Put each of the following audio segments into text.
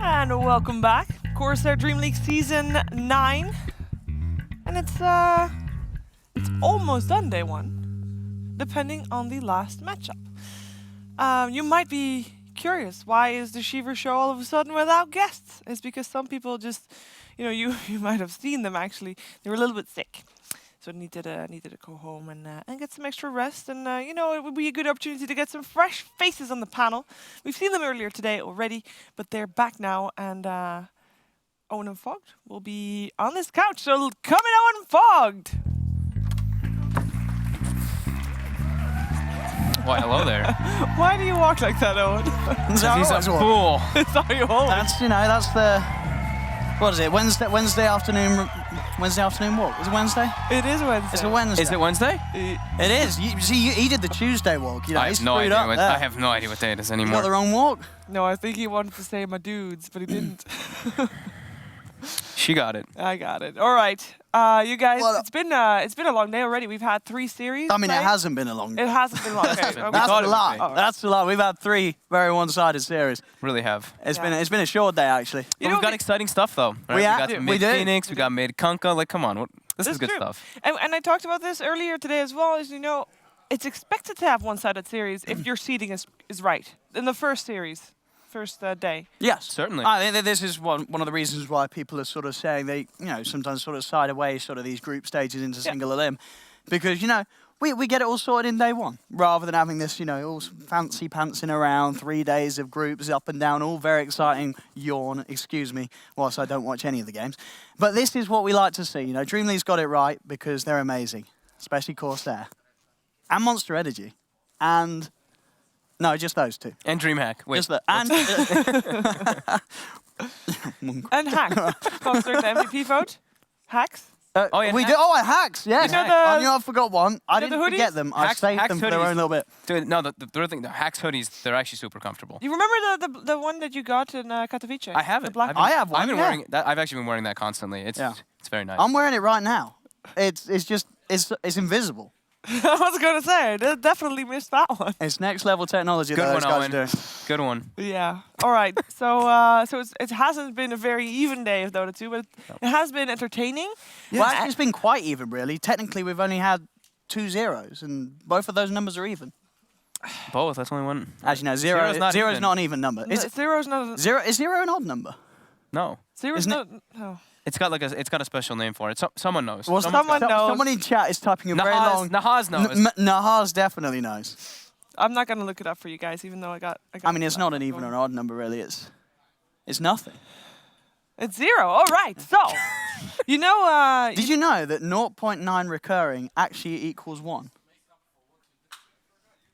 And welcome back. Corsair DreamLeague Season 9. And it's almost done, day one, depending on the last matchup. You might be curious, why is the Shiver show all of a sudden without guests? It's because some people just, you might have seen them actually, they were a little bit sick. So needed to go home and get some extra rest. And, it would be a good opportunity to get some fresh faces on the panel. We've seen them earlier today already, but they're back now. And Owen and Fogged will be on this couch. So come in, Owen and Fogged. Why, hello there. Why do you walk like that, Owen? He's a fool. It's how you always. That's the, what is it, Wednesday afternoon walk. Is it Wednesday? It is Wednesday. It's a Wednesday. Is it Wednesday? It is. You see, he did the Tuesday walk. I have no idea. I have no idea what day it is You anymore. got the wrong walk. No, I think he wanted to say my dudes, but he didn't. She got it. I got it. All right, you guys. Well, it's been a long day already. We've had 3 series. I mean, played. it hasn't been a long day. It hasn't been long. Okay, That's okay. That's thought a it would lot. be. Oh. That's a lot. We've had 3 very one-sided series. Really have. It's Yeah. been a short day actually. You But know, we've got exciting stuff though. Right? We got do. some We do. mid-Phoenix, we got mid-Kunka. Like, come on. This is That's good true. stuff. And I talked about this earlier today as well. As it's expected to have one-sided series if your seeding is right in the first series, first day. Yes, Certainly. I think this is one of the reasons why people are sort of saying they, sometimes sort of side away sort of these group stages into single elim, because we get it all sorted in day one rather than having this all fancy pantsing around 3 days of groups up and down, all very exciting. Yawn, excuse me, whilst I don't watch any of the games. But this is what we like to see. DreamLeague's got it right because they're amazing, especially Corsair and Monster Energy, and no, just those 2. And DreamHack. Wait. Just the, and And Hack. Foster, the MVP vote. Hacks. Oh, yeah, we Hacks. do. Oh, Hacks. Yes. You know I forgot one. I know the didn't forget hoodies? them. I Hacks- saved Hacks them for their hoodies. own little bit. Dude, no, the other thing, the Hacks hoodies, they're actually super comfortable. You remember the one that you got in Katowice? I have The it. black I have one. I've been yeah. wearing that. I've actually been wearing that constantly. It's very nice. I'm wearing it right now. It's invisible. I was gonna say, I definitely missed that one. It's next level technology Good that one, those guys Owen. are doing. Good one. Yeah. All right. So it hasn't been a very even day of Dota 2, but it has been entertaining. Well, actually, it's been quite even, really. Technically, we've only had 2 zeros, and both of those numbers are even. Both. That's only one. Actually, no, zero Zero's not is even. not an even number. Is it, Zero's not. is 0 an odd number? No. Zero's Isn't not. No. It's got a special name for it. Someone knows. Well, Someone knows. Someone in chat is typing a very long. Nahaz knows. Nahaz definitely knows. I'm not gonna look it up for you guys, even though I got I mean, it's not an even or an odd number, really. It's nothing. It's 0. All right. So, Did you know that 0.9 recurring actually equals 1?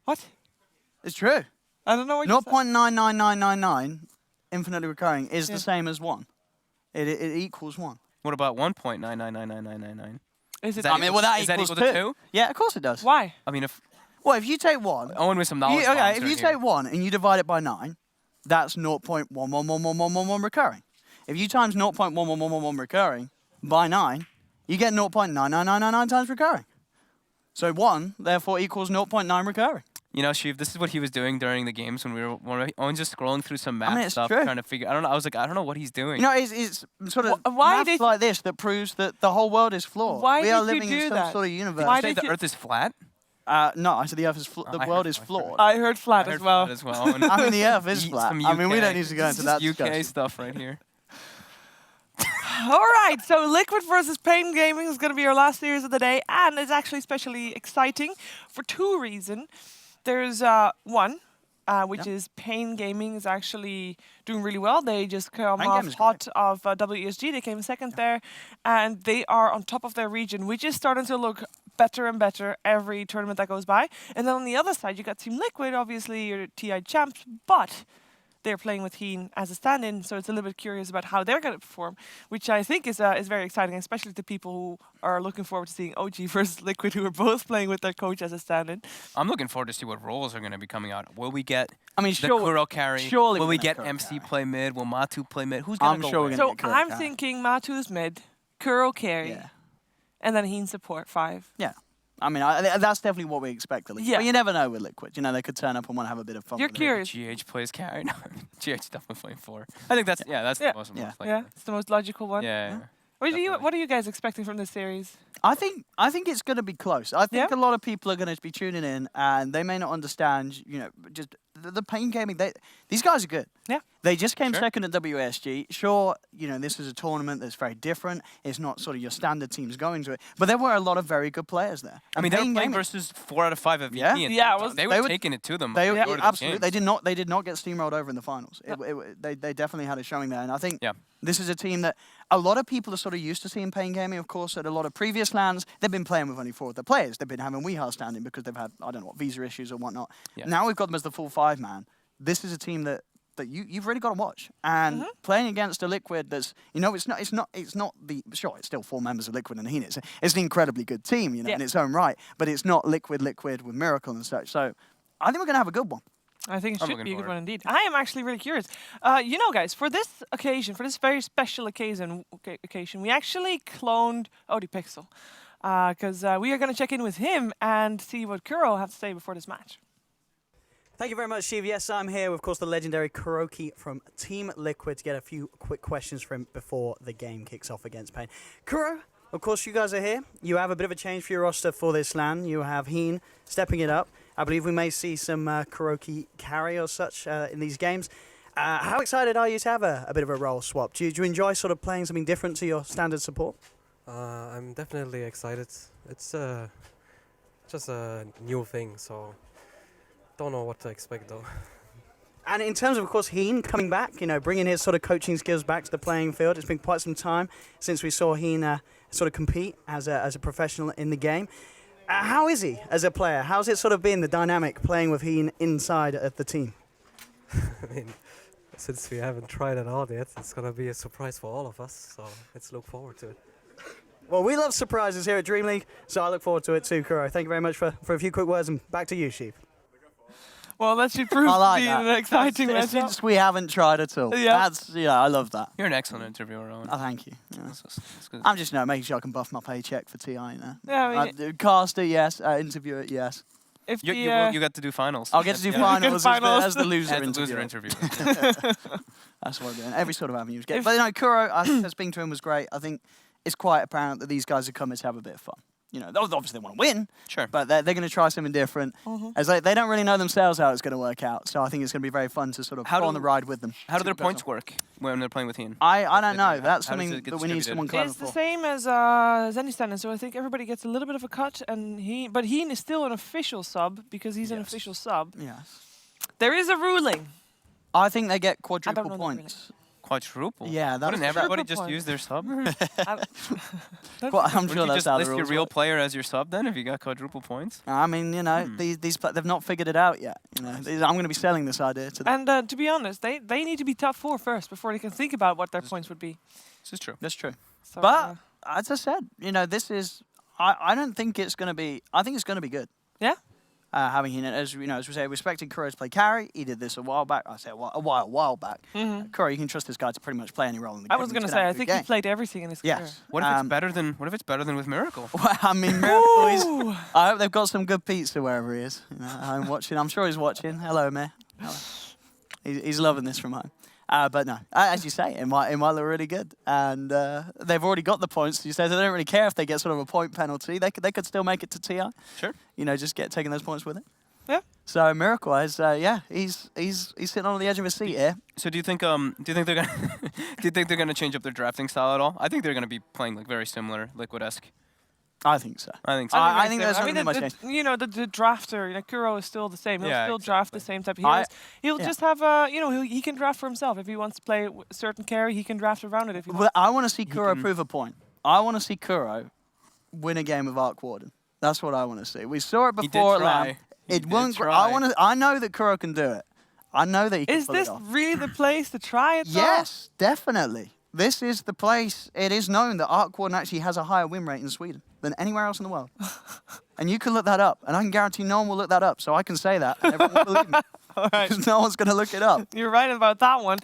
What? It's true. I don't know what you said. 0.99999 infinitely recurring is the same as 1. It equals 1. What about 1.9999999? Is it? that- I mean, well, that is that equals equal to 2. 2? Yeah, of course it does. Why? I mean, if Well, if you take 1, Owen with some knowledge. okay, bombs if right you here. take 1 and you divide it by 9, that's 0.111111 recurring. If you times 0.111111 recurring by 9, you get 0.99999 times recurring. So 1, therefore, equals 0.9 recurring. Shiv, this is what he was doing during the games when Owen's just scrolling through some math it's stuff, true. trying to figure. I don't know. I was like, I don't know what he's doing. It's sort of Why maths did- like this that proves that the whole world is flawed. Why we are did you living do in some that? sort of universe. Why Say did the you- Earth is flat. No, I said the Earth is the I world heard- is I heard flawed. I heard flat I as heard well. flat as well. And I mean, the Earth is flat. some I mean, we UK. don't need to go into This that is UK discussion. stuff right here. All right, so Liquid versus Pain Gaming is going to be our last series of the day, and it's actually especially exciting for 2 reasons. There's one, which is Pain Gaming is actually doing really well. They just come Pain off Gaming's hot of WESG. They came second there, and they are on top of their region, which is starting to look better and better every tournament that goes by. And then on the other side, you got Team Liquid, obviously your TI champs, but they're playing with Heen as a stand-in, so it's a little bit curious about how they're going to perform, which I think is very exciting, especially to people who are looking forward to seeing OG versus Liquid, who are both playing with their coach as a stand-in. I'm looking forward to see what roles are going to be coming out. Will we get I mean, the Kuro carry? surely Will we're we gonna get Kuro MC carry. play mid? Will Matu play mid? Who's going I'm to go sure we're where? gonna So get Kuro I'm carry. thinking Matu's mid, Kuro carry, Yeah. and then Heen support 5. Yeah. I mean, that's definitely what we expect, at least. Yeah. But you never know with Liquid. You know, they could turn up and want to have a bit of fun. You're with it. curious. GH plays carry. No, GH definitely playing 4. I think that's that's Yeah. the most Yeah. likely. Yeah, it's the most logical one. Yeah. What are you guys expecting from this series? I think it's going to be close. I think Yeah? a lot of people are going to be tuning in, and they may not understand. You know, just the pain gaming. These guys are good. Yeah. They just came Sure. second at WSG. Sure, you know, this is a tournament that's very different. It's not sort of your standard teams going to it, but there were a lot of very good players there. I mean, they were playing versus 4 out of 5 of VP. Yeah. and Yeah, it was- they they were were- taking it to them. They before those absolutely. games. They did not get steamrolled over in the finals. They definitely had a showing there, and I think Yeah. this is a team that a lot of people are sort of used to seeing pain gaming. Of course, at a lot of previous lands, they've been playing with only 4 of the players. They've been having Weeha standing because they've had I don't know what visa issues or whatnot. Yeah. Now we've got them as the full 5-man. This is a team that you've really got to watch. And playing against a Liquid that's, you know, it's not the, sure, it's still 4 members of Liquid and Heen. It's an incredibly good team, you know, in its own right, but it's not Liquid with Miracle and such. So I think we're going to have a good one. I think it I'm should looking be a good forward. one indeed. I am actually really curious. You know, guys, for this occasion, for this very special occasion, we actually cloned ODPixel because we are going to check in with him and see what Kuro has to say before this match. Thank you very much, Steve. Yes, I'm here with, of course, the legendary Kuroki from Team Liquid to get a few quick questions from him before the game kicks off against Pain. Kuro, of course, you guys are here. You have a bit of a change for your roster for this LAN. You have Heen stepping it up. I believe we may see some Kuroki carry or such in these games. How excited are you to have a bit of a role swap? Do you enjoy sort of playing something different to your standard support? I'm definitely excited. It's just a new thing, so don't know what to expect though. And in terms of course, Heen coming back, you know, bringing his sort of coaching skills back to the playing field. It's been quite some time since we saw Heen sort of compete as a professional in the game. How is he as a player? How's it sort of been, the dynamic playing with Heen inside of the team? I mean, since we haven't tried it out yet, it's gonna be a surprise for all of us, so let's look forward to it. Well, we love surprises here at DreamLeague, so I look forward to it too, Kuro. Thank you very much for a few quick words, and back to you, Sheep. Well, that should prove I like to be that. an exciting matchup. Since we haven't tried at all. Yeah. I love that. You're an excellent interviewer, Owen. Oh, thank you. Yeah. That's good. I'm just making sure I can buff my paycheck for TI. You know? Yeah, I mean, Caster, yes. Interviewer, yes. if You, the, you got to do finals. I'll get to do Yeah. finals, finals. as the loser As the interviewer. loser interview. That's what we're doing. Every sort of avenue is good. If- But you know, Kuro, I think speaking to him was great. I think it's quite apparent that these guys are coming to have a bit of fun. You know, obviously they want to win, Sure. but they're going to try something different. As they don't really know themselves how it's going to work out. So I think it's going to be very fun to sort of How go on do- the ride with them. How do their See what points goes on. work when they're playing with Heen? I don't How know. does That's it something get that we need distributed? someone clever it's the for. same as Zennistan, and so I think everybody gets a little bit of a cut, and but Heen is still an official sub because he's an Yes. official sub. Yes. There is a ruling. I think they get know quadruple the points. Quadruple? Yeah, that's Wouldn't everybody Triple just point. use their sub? Well, I'm Wouldn't sure you that's just how the list your rules real work. player as your sub then if you got quadruple points? I mean, you know, they've not figured it out yet. You know, I'm going to be selling this idea to them. And to be honest, they need to be top 4 first before they can think about what their points would be. This is true. That's true. So, But as I said, you know, this is. I don't think it's going to be. I think it's going to be good. yeah. Having him, as you know, as we say, respecting Kuro to play carry. He did this a while back. I say a while back. Kuro, you can trust this guy to pretty much play any role in the game. I was going to He's say, gonna I have a think good he game. played everything in his career. Yes. What if it's better than with Miracle? Well, I mean, Miracle is, I hope they've got some good pizza wherever he is. You know, I'm watching. I'm sure he's watching. Hello, Mayor. Hello. He's loving this from home. But no, as you say, it might look really good. And they've already got the points. You say they don't really care if they get sort of a point penalty. They could still make it to TI. Sure. You know, just taking those points with it. Yeah. So Miracle is, yeah, he's sitting on the edge of his seat here. So do you think they're gonna change up their drafting style at all? I think they're gonna be playing like very similar Liquid-esque. I think so. I think so. I think there's I not mean, going to be much change. you know, the drafter, you know, Kuro is still the same. He'll Yeah, still draft the same type of I- heroes. He'll yeah. just have, you know, he can draft for himself. If he wants to play a certain carry, he can draft around it if he wants. Well, I want to see Kuro can- prove a point. I want to see Kuro win a game of Arc Warden. That's what I want to see. We saw it He did before at try. LAN. He It did won't. try. I know that Kuro can do it. I know that he can Is pull this it off. really the place to try it? though? Yes, definitely. This is the place. It is known that Arc Warden actually has a higher win rate in Sweden than anywhere else in the world. And you can look that up. And I can guarantee no one will look that up. So I can say that. And everyone will believe me. All right. Because no one's going to look it up. You're right about that one.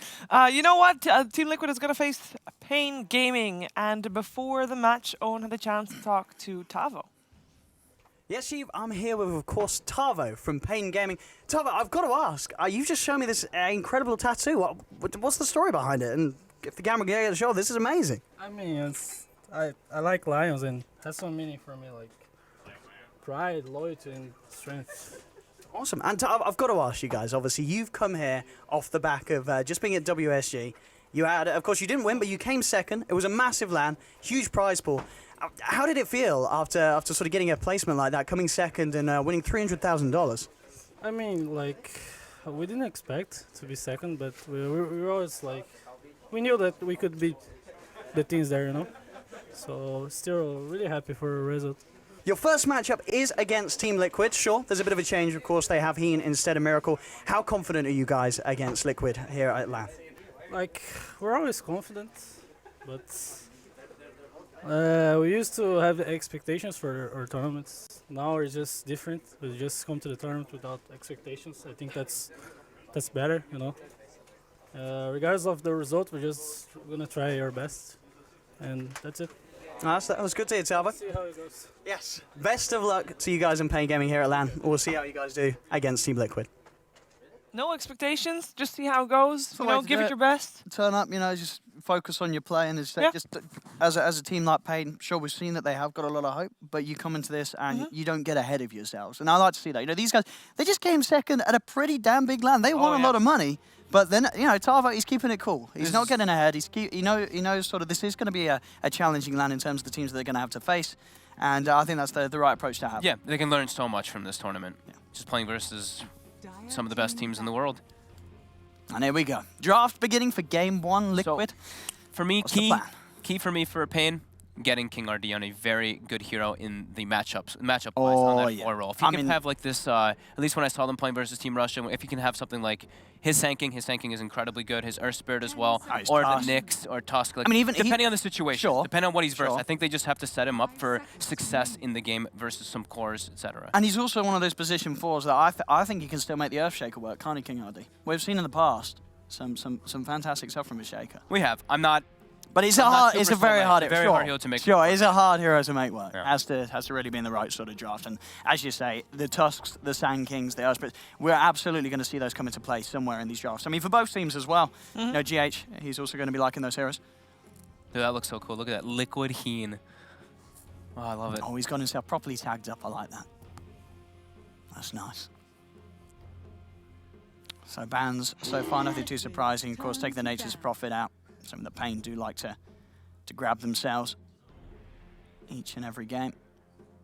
You know what? Team Liquid is going to face Pain Gaming. And before the match, Owen had the chance to talk to Tavo. Yes, Sheev, I'm here with, of course, Tavo from Pain Gaming. Tavo, I've got to ask, you've just shown me this incredible tattoo. What's the story behind it? And if the camera can get a show, this is amazing. I mean, I like lions, and that's some meaning for me, like pride, loyalty, and strength. Awesome. And I've got to ask you guys, obviously, you've come here off the back of just being at WSG. You had, of course, you didn't win, but you came second. It was a massive LAN, huge prize pool. How did it feel after sort of getting a placement like that, coming second and winning $300,000? I mean, like, we didn't expect to be second, but we were always like, we knew that we could beat the teams there, you know? So, still really happy for the result. Your first matchup is against Team Liquid. Sure, there's a bit of a change. Of course, they have Heen instead of Miracle. How confident are you guys against Liquid here at LAN? Like, we're always confident, but we used to have the expectations for our tournaments. Now it's just different. We just come to the tournament without expectations. I think that's better, you know. Regardless of the result, we're just gonna try our best, and that's it. That was good to hear, Tavo. See how it goes. Yes. Best of luck to you guys in Pain Gaming here at LAN. We'll see how you guys do against Team Liquid. No expectations, just see how it goes. You know, give it your best. Turn up, you know, just focus on your play, and just as a team like Pain, sure, we've seen that they have got a lot of hope, but you come into this and you don't get ahead of yourselves. And I like to see that. You know, these guys, they just came second at a pretty damn big LAN. They won a lot of money, but then, you know, Tavo, he's keeping it cool. He's not getting ahead. He knows sort of this is going to be a challenging LAN in terms of the teams that they're going to have to face. And I think that's the right approach to have. Yeah, they can learn so much from this tournament. Yeah. Just playing versus some of the best teams in the world. And here we go. Draft beginning for game one, Liquid. So, for me, What's the plan? key for me for Pain, getting King RD on a very good hero in the matchup wise on that 4 role. If you can have like this, at least when I saw them playing versus Team Russia, if you can have something like his tanking is incredibly good, his Earth Spirit as well, or the Nyx or Tusk. Like, I mean, even depending on the situation, depending on what he's versed, Sure. I think they just have to set him up for success in the game versus some cores, etc. And he's also one of those position 4s that I think he can still make the Earthshaker work, can't he, King RD? We've seen in the past some fantastic stuff from his Shaker. We have. I'm not. But it's I'm a very hard hero to make. Sure, it's a hard hero to make work. Yeah. Has to really be in the right sort of draft. And as you say, the Tusks, the Sand Kings, the Earth Spirits, we're absolutely going to see those come into play somewhere in these drafts. I mean, for both teams as well. You know, GH, he's also going to be liking those heroes. Dude, that looks so cool. Look at that liquid Heen. Oh, I love it. Oh, he's got himself properly tagged up. I like that. That's nice. So bans so far, nothing too surprising. Of course, take the Nature's Prophet out. Something that Pain do like to grab themselves each and every game.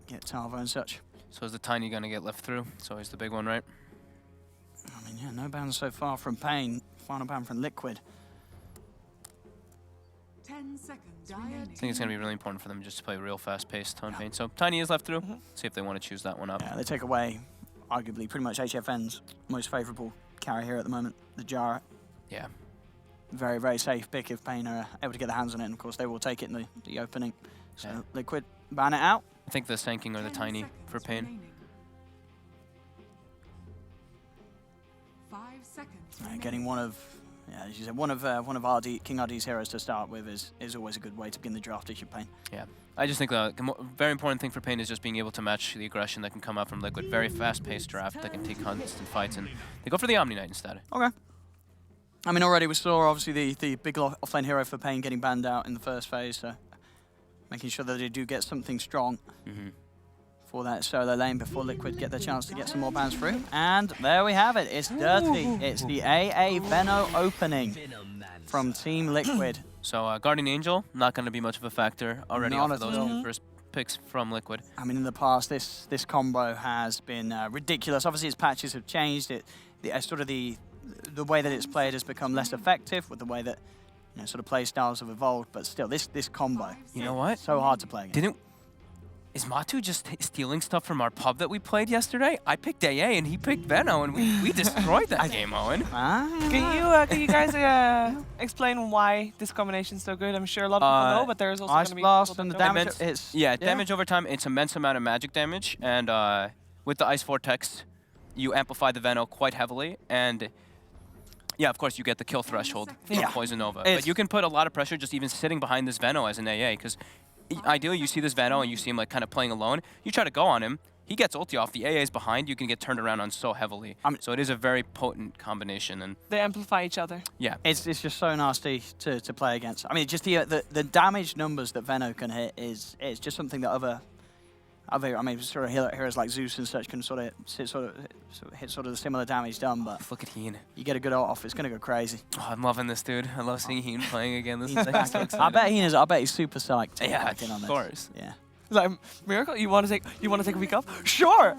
Get Tavo and such. So is the Tiny going to get left through? It's always the big one, right? I mean, yeah, no bans so far from Pain. Final ban from Liquid. 10 seconds I think it's going to be really important for them just to play real fast-paced on Pain. So Tiny is left through. See if they want to choose that one up. Yeah, they take away, arguably, pretty much HFN's most favourable carry here at the moment, the Jara. Yeah. Very, very safe pick if Pain are able to get their hands on it. And of course, they will take it in the opening. So Liquid ban it out. I think the Sand King or the Tiny for Pain. remaining. 5 seconds. Getting one of, as you said, one of RD, King RD's heroes to start with is always a good way to begin the draft if you're Pain. Yeah. I just think the very important thing for Pain is just being able to match the aggression that can come out from Liquid. Very fast-paced draft that can take constant fights, and they go for the Omni Knight instead. Okay. I mean, already we saw, obviously, the big offlane hero for Pain getting banned out in the first phase, so making sure that they do get something strong for that solo lane before Liquid get the chance to get some more bans through. And there we have it. It's dirty. It's the AA Veno opening from Team Liquid. So Guardian Angel, not going to be much of a factor already Not off of at those all. first picks from Liquid. I mean, in the past, this combo has been ridiculous. Obviously, its patches have changed. The way that it's played has become less effective with the way that sort of play styles have evolved. But still, this combo, You know what? so hard to play against. Is Matu just stealing stuff from our pub that we played yesterday? I picked AA and he picked Veno, and we destroyed that game, Owen. Can you guys explain why this combination is so good? I'm sure a lot of people know, but there's also going Ice to be Blast people and the that don't. damage. Damage over time, it's immense amount of magic damage, and with the Ice Vortex, you amplify the Veno quite heavily, and yeah, of course, you get the kill threshold from Poison Nova. But you can put a lot of pressure just even sitting behind this Veno as an AA, because ideally you see this Veno and you see him like kind of playing alone. You try to go on him, he gets ulti off, the AA is behind, you can get turned around on so heavily. So it is a very potent combination. And They amplify each other. yeah. It's just so nasty to play against. I mean, just the damage numbers that Venno can hit is just something that other I mean, sort of heroes like Zeus and such can sort of hit the similar damage done. But Look at Heen. you get a good ult off, it's gonna go crazy. Oh, I'm loving this, dude. I love seeing Heen playing again. This is I bet I bet he's super psyched. to Yeah, get in on of this. course. Yeah. Like, Miracle, you want to take a week off? Sure.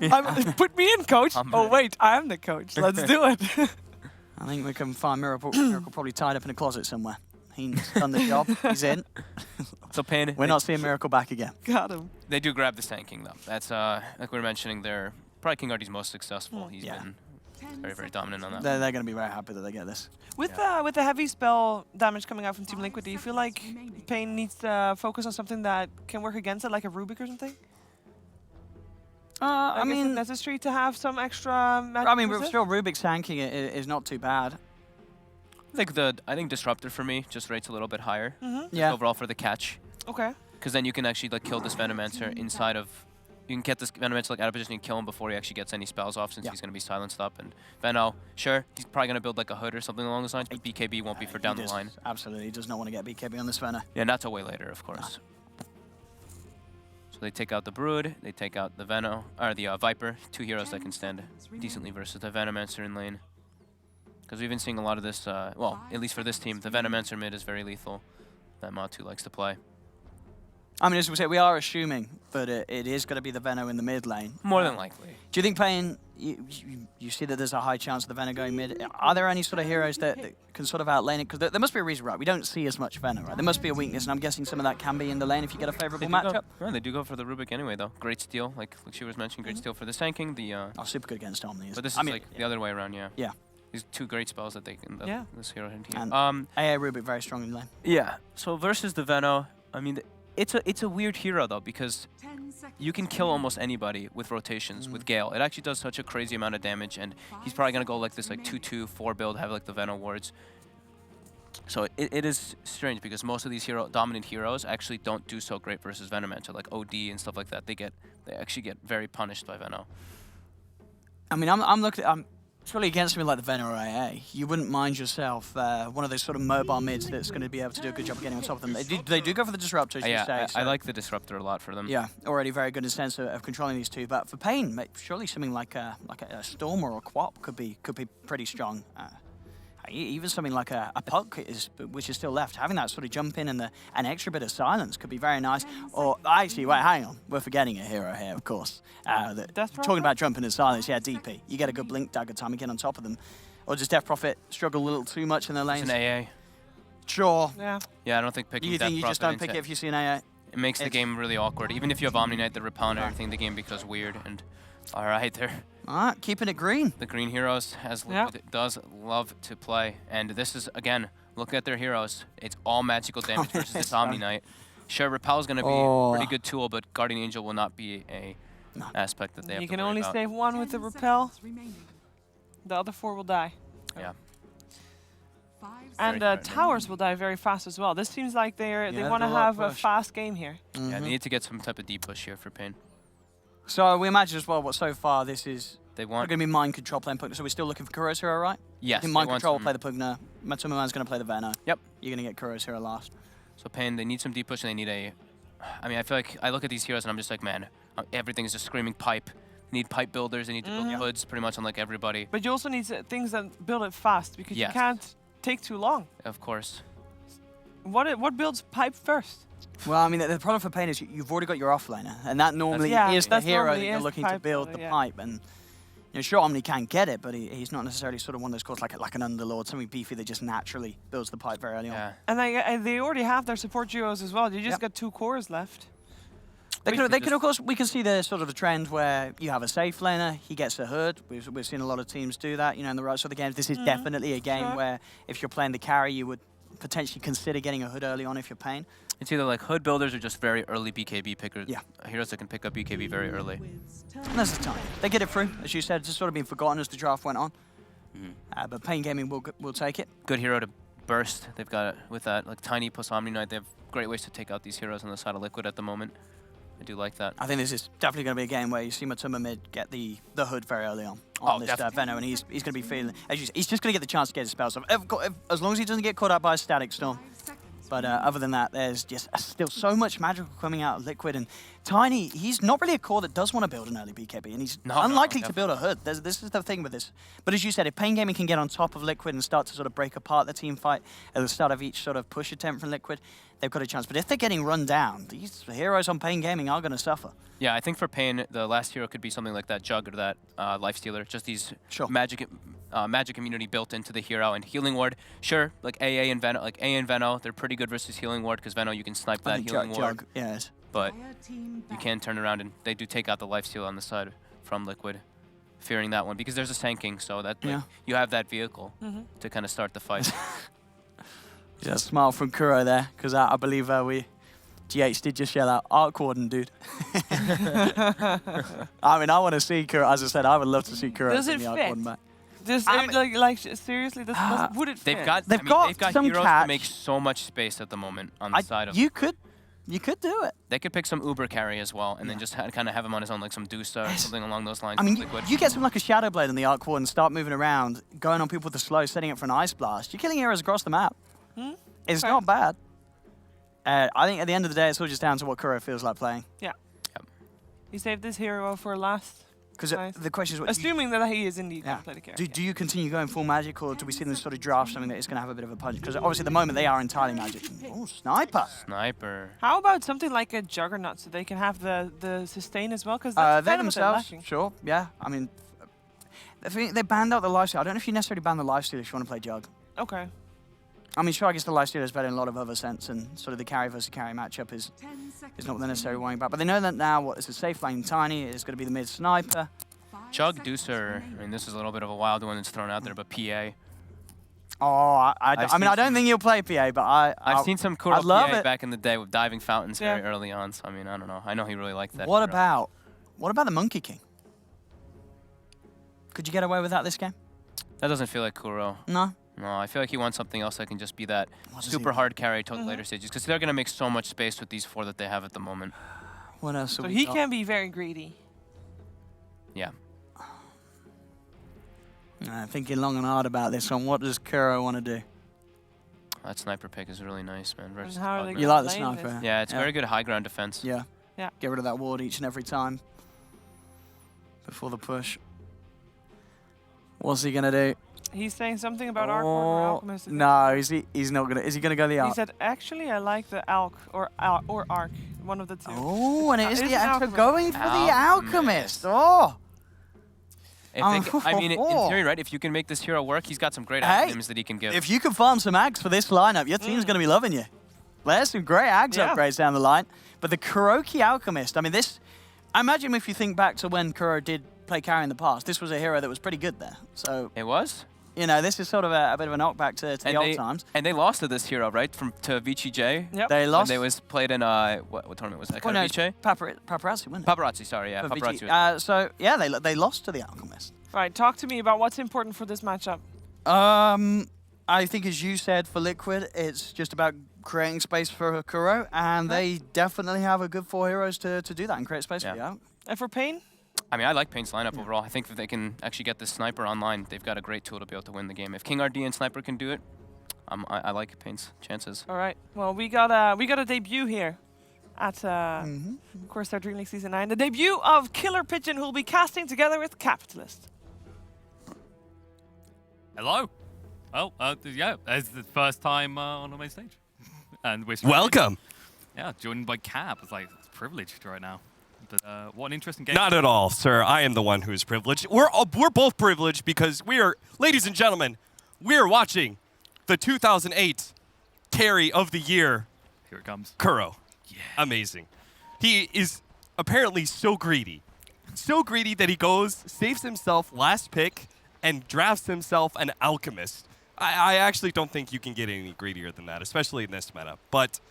Put me in, coach. Oh wait, I am the coach. Let's do it. I think we can find Miracle probably tied up in a closet somewhere. He's done the job. He's in. So Pain. We're not seeing Miracle back again. Got him. They do grab the tanking though. That's like we were mentioning. They're probably King Artie's most successful. He's been very, very dominant on that. They're going to be very happy that they get this. With the heavy spell damage coming out from Team Liquid, do you feel like Pain needs to focus on something that can work against it, like a Rubik or something? I Like, is it mean, necessary to have some extra magic I mean, resist? still Rubik's tanking is not too bad. I think Disruptor for me just rates a little bit higher. Yeah. Overall for the catch, Okay. because then you can actually like kill this Venomancer inside of. You can get this Venomancer like out of position and kill him before he actually gets any spells off, since he's going to be silenced up. And Veno, sure, he's probably going to build like a hood or something along those lines, but BKB won't be for down the line. Absolutely, he does not want to get BKB on this Venno. Yeah, not till way later, of course. So they take out the Brood, they take out the Veno, or the Viper, two heroes that can stand decently versus the Venomancer in lane. Because we've been seeing a lot of this, well, at least for this team, the Venomancer mid is very lethal. That Matu likes to play. I mean, as we say, we are assuming that it is going to be the Venno in the mid lane. More than likely. Do you think, Payne, you see that there's a high chance of the Venno going mid? Are there any sort of heroes that can sort of outlane it? Because there must be a reason, right? We don't see as much Venno, right? There must be a weakness, and I'm guessing some of that can be in the lane if you get a favorable matchup. They do go for the Rubik anyway, though. Great steal, like she was mentioning, great steal for the tanking. Oh, super good against Omni. But this is like the other way around, yeah. Yeah. These two great spells that they can, this hero can And team. AA Rubik very strong in lane. Yeah, so versus the Venno, I mean, it's a weird hero, though, because you can kill almost anybody with rotations, with Gale. It actually does such a crazy amount of damage, and he's probably going to go like this like 2-2-4 build, have like the Venno wards. So it is strange, because most of these dominant heroes actually don't do so great versus Venomancer, like OD and stuff like that. They actually get very punished by Venno. I mean, I'm looking at... It's really against me like the Venno or AA. You wouldn't mind yourself one of those sort of mobile mids that's going to be able to do a good job of getting on top of them. They do go for the Disruptor, as you say. I like the Disruptor a lot for them. Yeah, already very good in the sense of controlling these two. But for Pain, surely something like a Storm or a Quap could be pretty strong. Even something like a Puck, which is still left, having that sort of jump in and an extra bit of silence could be very nice. Or actually, wait, hang on, we're forgetting a hero here, of course. Talking about jumping in silence, yeah, DP. You get a good blink dagger time again on top of them. Or does Death Prophet struggle a little too much in the lanes? It's an AA. Sure. Yeah, I don't think picking You Death think you just Prophet don't pick it if you see an AA? It makes the game really awkward. Even if you have Omni Knight, the repel and everything, the game becomes weird. And all right, there. All right, keeping it green. The green heroes does love to play, and this is again. Look at their heroes. It's all magical damage versus this Omni Knight. Sure, repel is going to be a pretty good tool, but Guardian Angel will not be a aspect that they have to worry about. You can only save one with the repel. The other 4 will die. Yeah. And towers will die very fast as well. This seems like they want to have a fast game here. Yeah, they need to get some type of deep push here for Pain. So we imagine as well what so far this is They want going to be mind control playing Pugna. So we're still looking for Kuro's hero, right? yes. In mind control will play the Pugna. Matsuma Man's going to play the Venno. Yep. You're going to get Kuro's hero last. So Pain, they need some deep push and they need a. I mean, I feel like I look at these heroes and I'm just like, man, everything is just screaming pipe. They need pipe builders. They need to build hoods pretty much on like everybody. But you also need things that build it fast, because you can't take too long. Of course. What builds pipe first? Well, I mean, the problem for Pain is you've already got your offlaner, and that normally is the hero that you're looking to build the pipe. And you know, sure, Omni can get it, but he's not necessarily sort of one of those calls like an Underlord, something beefy that just naturally builds the pipe very early on. And they already have their support duos as well. You just got 2 cores left. They could, of course, we can see the sort of the trend where you have a safe laner, he gets a hood. We've seen a lot of teams do that, you know, in the right sort of games. This is definitely a game where if you're playing the carry, you would potentially consider getting a hood early on if you're Pain. It's either like hood builders or just very early BKB pickers. Yeah. Heroes that can pick up BKB very early. And that's the time. They get it through, as you said, it's sort of been forgotten as the draft went on. But Pain Gaming will take it. Good hero to burst. They've got it with that like Tiny plus Omni Knight. They have great ways to take out these heroes on the side of Liquid at the moment. I do like that. I think this is definitely going to be a game where you see Matuma mid get the hood very early on this Venom, and he's going to be feeling, as you say, he's just going to get the chance to get his spells off. As long as he doesn't get caught out by a static storm. 5 seconds But other than that, there's just still so much magical coming out of Liquid. And Tiny, he's not really a core that does want to build an early BKB, and he's unlikely to build a hood. This is the thing with this. But as you said, if Pain Gaming can get on top of Liquid and start to sort of break apart the team fight at the start of each sort of push attempt from Liquid, they've got a chance. But if they're getting run down, these heroes on Pain Gaming are going to suffer. Yeah, I think for Pain, the last hero could be something like that Jug or that Lifestealer. Just these magic immunity built into the hero. And Healing Ward, sure, like AA and Veno, they're pretty good versus Healing Ward, because Veno, you can snipe that Healing Ward. Jug, yes. But you can turn around, and they do take out the Lifesteal on the side from Liquid, fearing that one, because there's a Sanking, so that you have that vehicle to kind of start the fight. Yeah, smile from Kuro there, because I believe GH did just yell out, Arc Warden, dude. I mean, I want to see Kuro, as I said, I would love to see Kuro in the Arc Warden back. Seriously, would it fit? They've got some heroes catch. to make so much space at the moment on the side of You could do it. They could pick some Uber carry as well, and then just kind of have him on his own, like some Dusa or something along those lines. I mean, Liquid. you get something like a Shadow Blade in the Arc Warden, start moving around, going on people with the slow, setting up for an Ice Blast. You're killing heroes across the map. It's not bad. I think at the end of the day, it's all just down to what Kuro feels like playing. Yeah. You saved this hero for last. Because the question is, what assuming that he is indeed going to play the character. Do you continue going full magic, or do we see them sort of draft something that is going to have a bit of a punch? Because obviously at the moment they are entirely magic. Oh, Sniper! Sniper. How about something like a Juggernaut, so they can have the sustain as well? Because that's they kind of what they're themselves, lacking. sure, yeah. I mean, they banned out the lifesteal. I don't know if you necessarily ban the lifesteal if you want to play Jug. Okay. I mean, sure, I guess the lifesteal is better in a lot of other sense, and sort of the carry versus carry matchup is 10 seconds not what they're necessarily worrying about. But they know that now what is a safe lane Tiny is going to be the mid Sniper. 5 Chug, seconds Deucer, remaining. I mean, this is a little bit of a wild one that's thrown out there, but PA. Oh, I mean, I don't think he'll play PA, but I've seen some Kuro I'd love PA it. back in the day with diving fountains very early on, so I mean, I don't know. I know he really liked that. What hero. about the Monkey King? Could you get away with that this game? That doesn't feel like Kuro. No? No, I feel like he wants something else that can just be that What does super he- hard carry to the later stages, because they're going to make so much space with these 4 that they have at the moment. What else So have we he got? can be very greedy. Yeah. Thinking long and hard about this one. What does Kuro want to do? That sniper pick is really nice, man. Versus how are high they ground. You like the Lane Sniper? this. Yeah, it's very good high ground defense. Yeah. Yeah. Get rid of that ward each and every time before the push. What's he going to do? He's saying something about Arc or Alchemist. isn't No, he's not going to. Is he going to go the he? He Arc? said, actually, I like the Alch or Arc, one of the two. Oh, and it is It's the an Alchemist Alchemist. going for the Alchemist. Alchemist. Oh. I mean, in theory, right, if you can make this hero work, he's got some great Hey, items that he can give. If you can farm some Ags for this lineup, your team's going to be loving you. There's some great Ags Yeah. upgrades down the line. But the Kuroki Alchemist, I mean, this... I imagine if you think back to when Kuro did play carry in the past, this was a hero that was pretty good there. So, It was? you know, this is sort of a bit of a knockback to the old times. And they lost to this hero, right? To Vici J. Yep. They When lost... they was played in, what tournament was that? well, no, Vici? Paparazzi, wasn't it? Paparazzi, sorry, yeah. For Paparazzi. VG. So, yeah, they lost to the Alchemist. Right, talk to me about what's important for this matchup. I think, as you said, for Liquid, it's just about creating space for Kuro, and they definitely have a good 4 heroes to do that and create space for you. And for Pain? I mean, I like Pain's lineup overall. I think if they can actually get this sniper online, they've got a great tool to be able to win the game. If King RD and Sniper can do it, I like Pain's chances. All right. Well, we got a debut here at Corsair DreamLeague Season 9. The debut of Killer Pigeon, who will be casting together with Capitalist. Hello. Oh, yeah, it's the first time on the main stage. And we're Welcome. Yeah, joined by Cap. It's like, it's privileged right now. But what an interesting game. Not at all, sir. I am the one who is privileged. We're both privileged because we are, ladies and gentlemen, we are watching the 2008 Carry of the Year, Here it comes. Kuro. Yeah. Amazing. He is apparently so greedy that he goes, saves himself last pick, and drafts himself an Alchemist. I actually don't think you can get any greedier than that, especially in this meta. But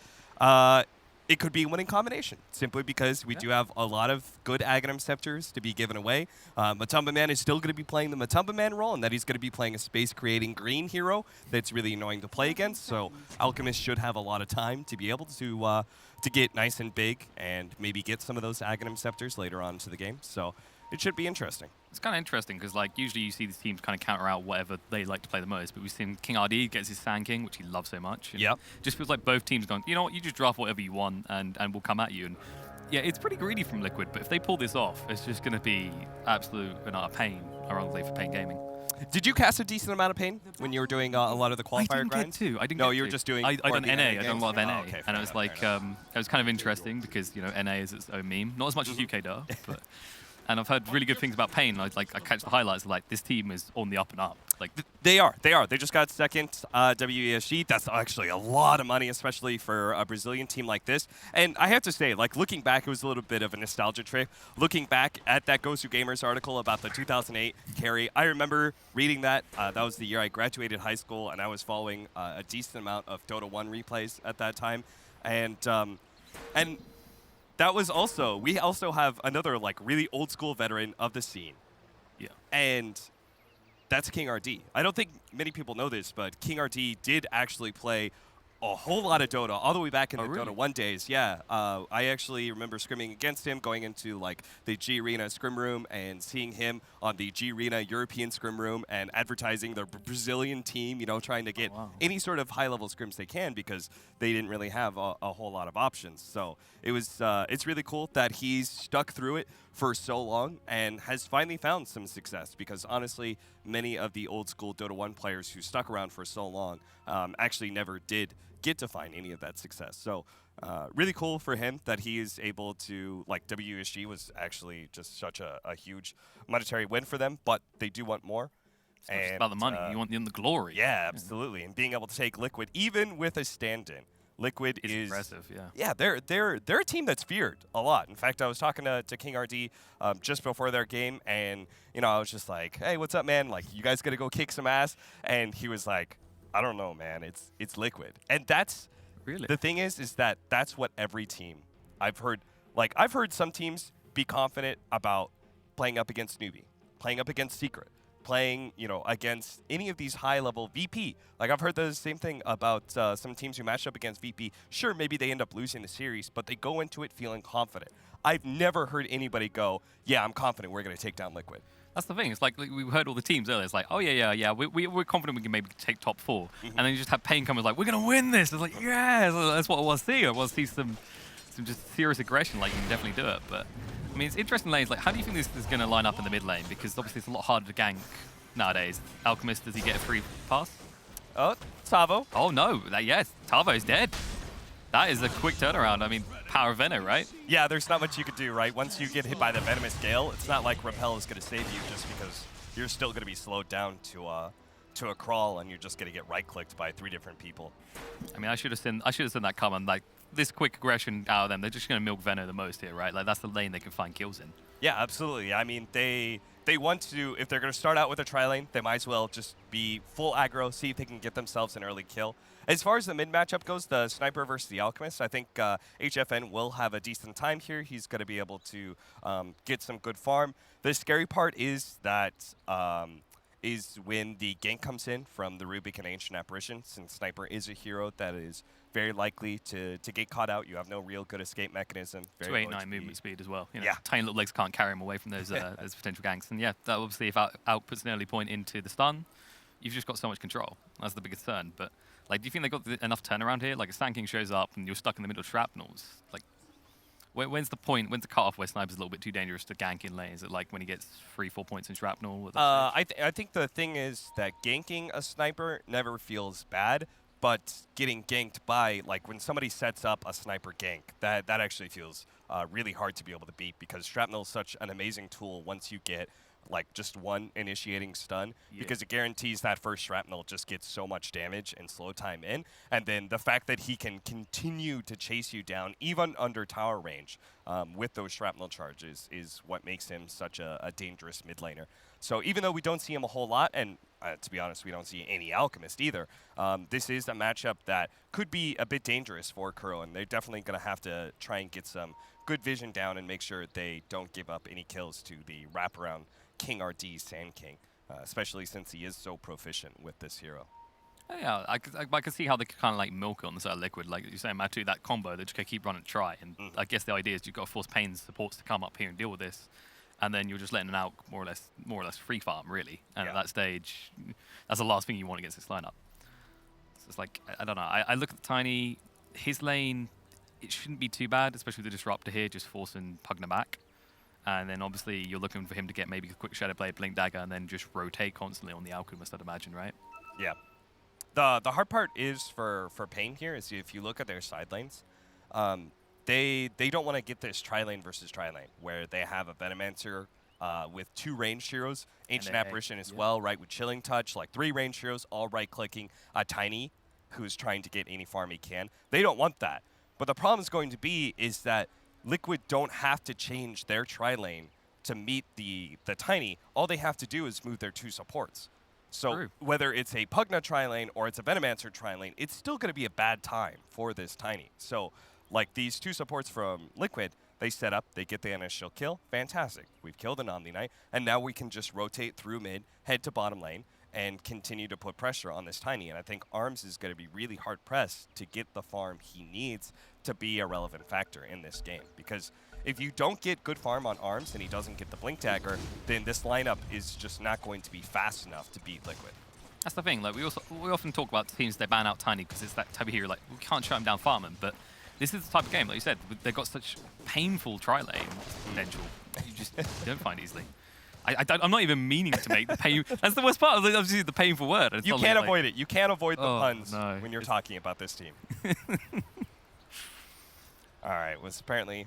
it could be a winning combination, simply because we do have a lot of good Aghanim Scepters to be given away. Matumba Man is still going to be playing the Matumba Man role, and that he's going to be playing a space-creating green hero that's really annoying to play against. So Alchemist should have a lot of time to be able to get nice and big and maybe get some of those Aghanim Scepters later on into the game. So it should be interesting. It's kind of interesting because, like, usually you see these teams kind of counter out whatever they like to play the most, but we've seen King RD gets his Sand King, which he loves so much. Yeah. Just feels like both teams going, you know what, you just draft whatever you want and we'll come at you. And yeah, it's pretty greedy from Liquid, but if they pull this off, it's just going to be absolute and utter pain, ironically, for Pain Gaming. Did you cast a decent amount of Pain when you were doing a lot of the qualifier grinds? I didn't No, get you were to. just doing. I done NA. I done a games? lot of NA, Oh, okay, and it was like it was kind of interesting because NA is its own meme. Not as much as UK Dota, but. And I've heard really good things about Pain. I catch the highlights. Like, this team is on the up and up. Like They are. They just got second WESG. That's actually a lot of money, especially for a Brazilian team like this. And I have to say, like, looking back, it was a little bit of a nostalgia trip. Looking back at that Gosu Gamers article about the 2008 carry, I remember reading that. That was the year I graduated high school, and I was following a decent amount of Dota 1 replays at that time. And that was also, we also have another, like, really old school veteran of the scene. Yeah. And that's King RD. I don't think many people know this, but King RD did actually play a whole lot of Dota all the way back in the really? Dota 1 days. Yeah, I actually remember scrimming against him, going into like the G Arena scrim room and seeing him on the G Arena European scrim room and advertising the Brazilian team, trying to get any sort of high-level scrims they can because they didn't really have a whole lot of options. So it was, it's really cool that he's stuck through it for so long and has finally found some success because honestly, many of the old school Dota 1 players who stuck around for so long actually never did get to find any of that success. So really cool for him that he is able to, like, WSG was actually just such a huge monetary win for them, but they do want more. It's not just about the money, you want the glory. Yeah, absolutely. And being able to take Liquid, even with a stand-in. Liquid is impressive, yeah. Yeah, they're a team that's feared a lot. In fact, I was talking to King RD just before their game, and I was just like, "Hey, what's up, man? Like, you guys gotta go kick some ass." And he was like, "I don't know, man. It's Liquid." And that's really the thing is that that's what every team I've heard. Like, I've heard some teams be confident about playing up against Newbie, playing up against Secret, playing, against any of these high-level VP. Like, I've heard the same thing about some teams who match up against VP. Sure, maybe they end up losing the series, but they go into it feeling confident. I've never heard anybody go, "Yeah, I'm confident we're going to take down Liquid." That's the thing. It's like we heard all the teams earlier. It's like, oh, yeah. We're confident we can maybe take top 4. And then you just have Pain come and like, we're going to win this. It's like, yeah, that's what I want to see. I want to see some just serious aggression. Like, you can definitely do it. But, I mean, it's interesting lanes. Like, how do you think this is going to line up in the mid lane? Because obviously it's a lot harder to gank nowadays. Alchemist, does he get a free pass? Oh, Tavo. Oh, no. Yes, Tavo's dead. That is a quick turnaround. I mean, power of Venom, right? Yeah, there's not much you could do, right? Once you get hit by the Venomous Gale, it's not like Repel is going to save you just because you're still going to be slowed down to a crawl and you're just going to get right-clicked by 3 different people. I mean, I should have seen that coming. Like, this quick aggression out of them, they're just going to milk Venom the most here, right? Like, that's the lane they can find kills in. Yeah, absolutely. I mean, they want to, if they're going to start out with a tri-lane, they might as well just be full aggro, see if they can get themselves an early kill. As far as the mid matchup goes, the Sniper versus the Alchemist, I think HFN will have a decent time here. He's going to be able to get some good farm. The scary part is that is when the gank comes in from the Rubik and Ancient Apparition, since Sniper is a hero that is very likely to get caught out. You have no real good escape mechanism. 289 movement speed as well. Yeah. Tiny little legs can't carry him away from those those potential ganks. And yeah, that obviously if out puts an early point into the stun, you've just got so much control. That's the big concern. But like, do you think they got enough turnaround here? Like, a Sand King shows up and you're stuck in the middle of shrapnels. Like, when's the point? When's the cutoff where Sniper's a little bit too dangerous to gank in lane? Is it like when he gets 3-4 points in shrapnel? I think the thing is that ganking a Sniper never feels bad, but getting ganked by, like, when somebody sets up a Sniper gank, that actually feels really hard to be able to beat because shrapnel is such an amazing tool once you get like just one initiating stun because it guarantees that first shrapnel just gets so much damage and slow time in. And then the fact that he can continue to chase you down even under tower range with those shrapnel charges is what makes him such a dangerous mid laner. So even though we don't see him a whole lot, and to be honest, we don't see any Alchemist either. This is a matchup that could be a bit dangerous for Kuro, and they're definitely going to have to try and get some good vision down and make sure they don't give up any kills to the wraparound King RD Sand King, especially since he is so proficient with this hero. Yeah, I can see how they could kind of like milk it on the side of Liquid. Like you're saying, Matu, that combo, they just gotta keep running try. And I guess the idea is you've got to force Pain's supports to come up here and deal with this. And then you're just letting an Alk more or less free farm, really. And at that stage, that's the last thing you want against this lineup. So it's like, I don't know. I look at the Tiny, his lane, it shouldn't be too bad, especially with the Disruptor here, just forcing Pugna back. And then obviously you're looking for him to get maybe a quick Shadow Blade, Blink Dagger, and then just rotate constantly on the Alchemist, I'd imagine, right? Yeah. The hard part is for Pain here is if you look at their side lanes, they don't want to get this tri-lane versus tri-lane where they have a Venomancer with 2 ranged heroes, Ancient Apparition as well, right, with Chilling Touch, like 3 ranged heroes, all right-clicking, a Tiny who's trying to get any farm he can. They don't want that. But the problem is going to be is that Liquid don't have to change their tri-lane to meet the Tiny. All they have to do is move their 2 supports. So whether it's a Pugna tri-lane or it's a Venomancer tri-lane, it's still going to be a bad time for this Tiny. So like these 2 supports from Liquid, they set up, they get the initial kill, fantastic. We've killed an Omni Knight, and now we can just rotate through mid, head to bottom lane, and continue to put pressure on this Tiny. And I think Arms is going to be really hard-pressed to get the farm he needs to be a relevant factor in this game. Because if you don't get good farm on Arms and he doesn't get the Blink Dagger, then this lineup is just not going to be fast enough to beat Liquid. That's the thing. Like we often talk about teams that ban out Tiny because it's that type of hero. Like we can't shut him down farming, but this is the type of game, like you said, they've got such painful tri-lane potential. You just don't find easily. I'm not even meaning to make the pain. That's the worst part. Obviously, the painful word. You can't avoid it. You can't avoid the puns when you're talking about this team. All right, was apparently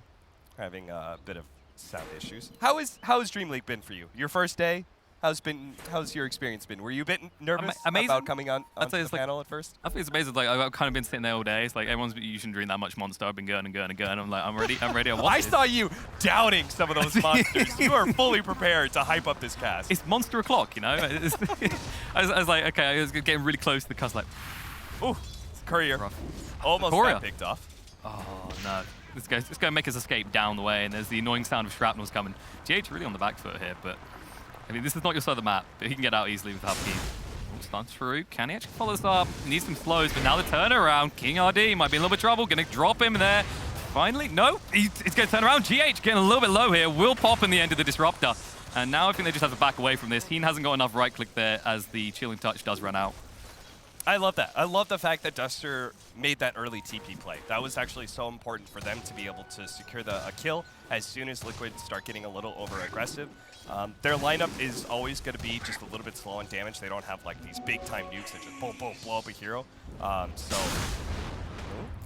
having a bit of sound issues. How has DreamLeague been for you? Your first day? How's your experience been? Were you a bit nervous about coming on the panel at first? I think it's amazing. Like I've kind of been sitting there all day. It's like everyone's you shouldn't drink that much Monster. I've been going and going and going. I'm like I'm ready. I saw you doubting some of those monsters. You are fully prepared to hype up this cast. It's monster o'clock, you know. I was like, okay, I was getting really close to the cusp. Like, ooh, Courier almost got picked off. Oh no. This guy's going to make his escape down the way, and there's the annoying sound of shrapnels coming. GH really on the back foot here, but I mean, this is not your side of the map, but he can get out easily with half key. Stun through. Can he actually follow this up? Needs some slows, but now the turnaround. King RD might be in a little bit of trouble. Going to drop him there. Finally, no. He's going to turn around. GH getting a little bit low here. Will pop in the end of the Disruptor. And now I think they just have to back away from this. He hasn't got enough right click there as the Chilling Touch does run out. I love that. I love the fact that Duster made that early TP play. That was actually so important for them to be able to secure a kill as soon as Liquid start getting a little over-aggressive. Their lineup is always going to be just a little bit slow on damage. They don't have like these big-time nukes that just boom, boom, blow up a hero.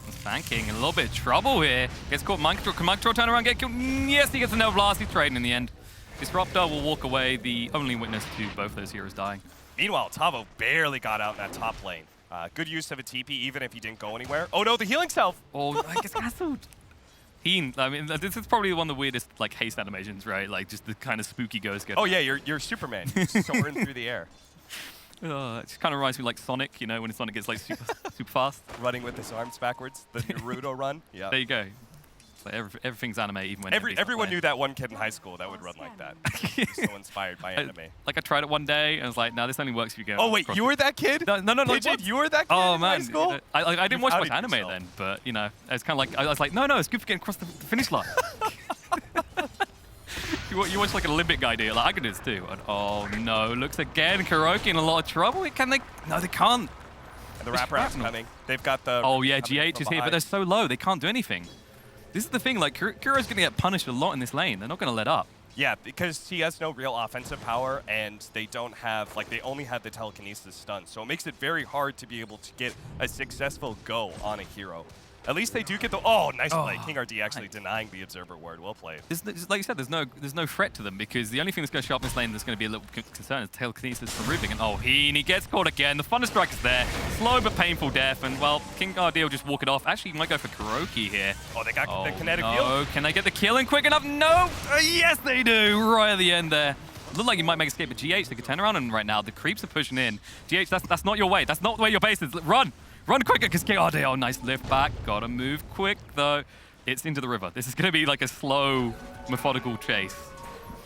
Spanking in a little bit of trouble here. Gets caught. Can Monkey turn around, get killed? Yes, he gets a no blast. He's trading in the end. Disruptor will walk away, the only witness to both those heroes dying. Meanwhile, Tavo barely got out in that top lane. Good use of a TP, even if he didn't go anywhere. Oh no, the healing self! Oh, I guess cancelled. I mean, this is probably one of the weirdest like haste animations, right? Like just the kind of spooky ghost. Oh yeah, you're Superman, soaring through the air. It just kind of reminds me like Sonic, you know, when Sonic gets like super fast. Running with his arms backwards, the Naruto run. Yeah. There you go. Like everything's anime, even when everyone knew that one kid in high school that would run like that. So inspired by anime. Like I tried it one day and I was like, no, this only works if you go. Oh wait, you were that kid? No, you were that kid in high school? I didn't watch much anime then, but you know, it's kind of like I was like, no, it's good for getting across the finish line. You watch like an Olympic guy do it, like I can do this too. And, oh no, looks again, Kuroki in a lot of trouble. Can they? No, they can't. And the wraparound's coming. They've got the. Oh yeah, GH is here, but they're so low, they can't do anything. This is the thing, like, Kuro's going to get punished a lot in this lane. They're not going to let up. Yeah, because he has no real offensive power, and they don't have, like, they only have the telekinesis stun. So it makes it very hard to be able to get a successful go on a hero. At least they do get the, nice play. King RD actually denying the observer ward. Well played. Like you said, there's no threat to them because the only thing that's going to show up in this lane that's going to be a little concern is telekinesis from roofing. And he gets caught again. The Thunderstrike is there. Slow but painful death. And well, King RD will just walk it off. Actually, he might go for Kuroki here. Oh, they got the kinetic field. Can they get the killing quick enough? No. Yes, they do. Right at the end there. Looked like he might make escape, but GH, they could turn around, and right now the creeps are pushing in. GH, that's not your way. That's not where your base is. Run! Run quicker, because KRD, oh, nice lift back. Gotta move quick, though. It's into the river. This is going to be like a slow, methodical chase.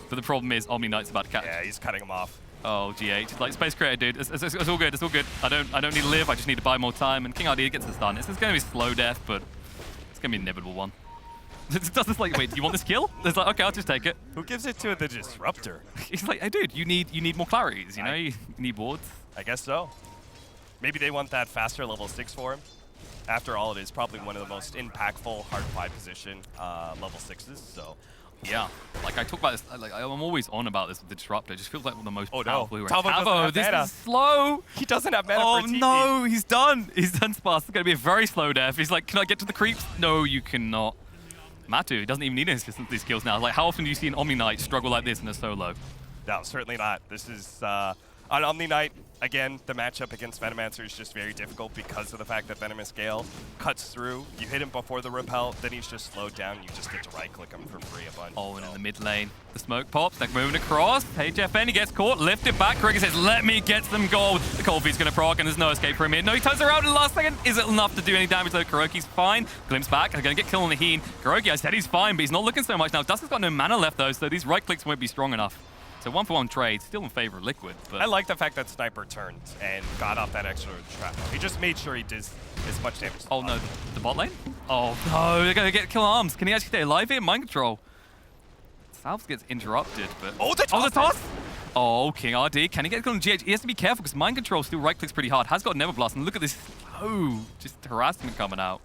But the problem is Omni Knight's about to catch. Yeah, he's cutting him off. Oh, GH. Like, Space Creator, dude. It's all good. It's all good. I don't need to live. I just need to buy more time. And KRD gets the stun. It's going to be slow death, but it's going to be an inevitable one. It's just like, wait, do you want this kill? It's like, okay, I'll just take it. Who gives it to the Disruptor? He's like, hey, dude, you need more clarities, you know? You need wards. I guess so. Maybe they want that faster level 6 for him. After all, it is probably one of the most impactful hard 5 position level 6s, so. Yeah, like I talk about this, like I'm always on about this with the Disruptor. It just feels like one of the most powerful. Tavo, this is slow. He doesn't have mana Oh for TP. no, he's done. He's done sparse. It's going to be a very slow death. He's like, can I get to the creeps? No, you cannot. Matu doesn't even need these skills now. Like, how often do you see an Omni Knight struggle like this in a solo? No, certainly not. This is on Omni Knight. Again, the matchup against Venomancer is just very difficult because of the fact that Venomous Gale cuts through. You hit him before the repel, then he's just slowed down. You just get to right-click him for free a bunch. Oh, and in the mid lane, the smoke pops. They're moving across. HFN, he gets caught, lift it back. Krieger says, let me get some gold. The cold feet's going to proc, and there's no escape for him here. No, he turns around in the last second. Is it enough to do any damage, though? Kuroki's fine. Glimpse back. They're going to get killed on the Heen. Kuroki, I said he's fine, but he's not looking so much now. Dust has got no mana left, though, so these right-clicks won't be strong enough. So 1-for-1 trade, still in favor of Liquid. But I like the fact that Sniper turned and got off that extra trap. He just made sure he did as much damage. Oh no, the bot lane? Oh no, they're gonna get kill arms. Can he actually stay alive here? Mind control. Salves gets interrupted, but the toss! Oh, King RD, can he get killed on GH? He has to be careful because mind control still right clicks pretty hard. Has got Never Blast, and look at this just harassment coming out.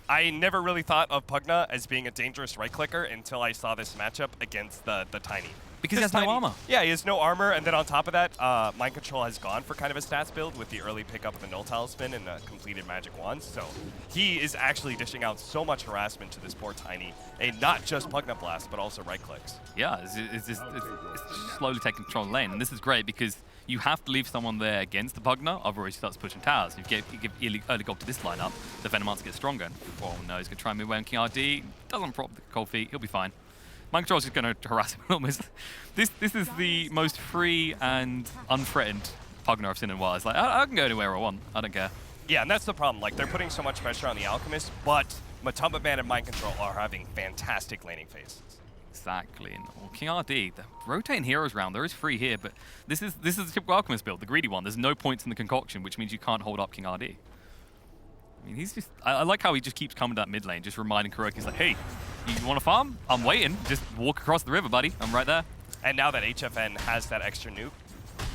I never really thought of Pugna as being a dangerous right clicker until I saw this matchup against the Tiny. Because he has no armor. Yeah, he has no armor, and then on top of that, Mind Control has gone for kind of a stats build with the early pickup of the Null Talisman and the completed Magic Wands. So he is actually dishing out so much harassment to this poor Tiny, and not just Pugna Blast, but also right clicks. Yeah, it's slowly taking control of the lane, and this is great because you have to leave someone there against the Pugna, otherwise he starts pushing towers. If you give early gold to this lineup, the Venomancer gets stronger. Oh no, he's going to try and move away on King RD. Doesn't prop the cold feet, he'll be fine. Mind Control is just going to harass him almost. This is the most free and unthreatened Pugna I've seen in a while. It's like, I can go anywhere I want. I don't care. Yeah, and that's the problem. Like, they're putting so much pressure on the Alchemist, but Matumba Man and Mind Control are having fantastic laning phases. Exactly. And King RD, the rotating heroes round, there is free here, but this is the typical Alchemist build, the greedy one. There's no points in the concoction, which means you can't hold up King RD. I mean, he's just... I like how he just keeps coming to that mid lane, just reminding Kuroki, he's like, hey, you want to farm? I'm waiting. Just walk across the river, buddy. I'm right there. And now that HFN has that extra nuke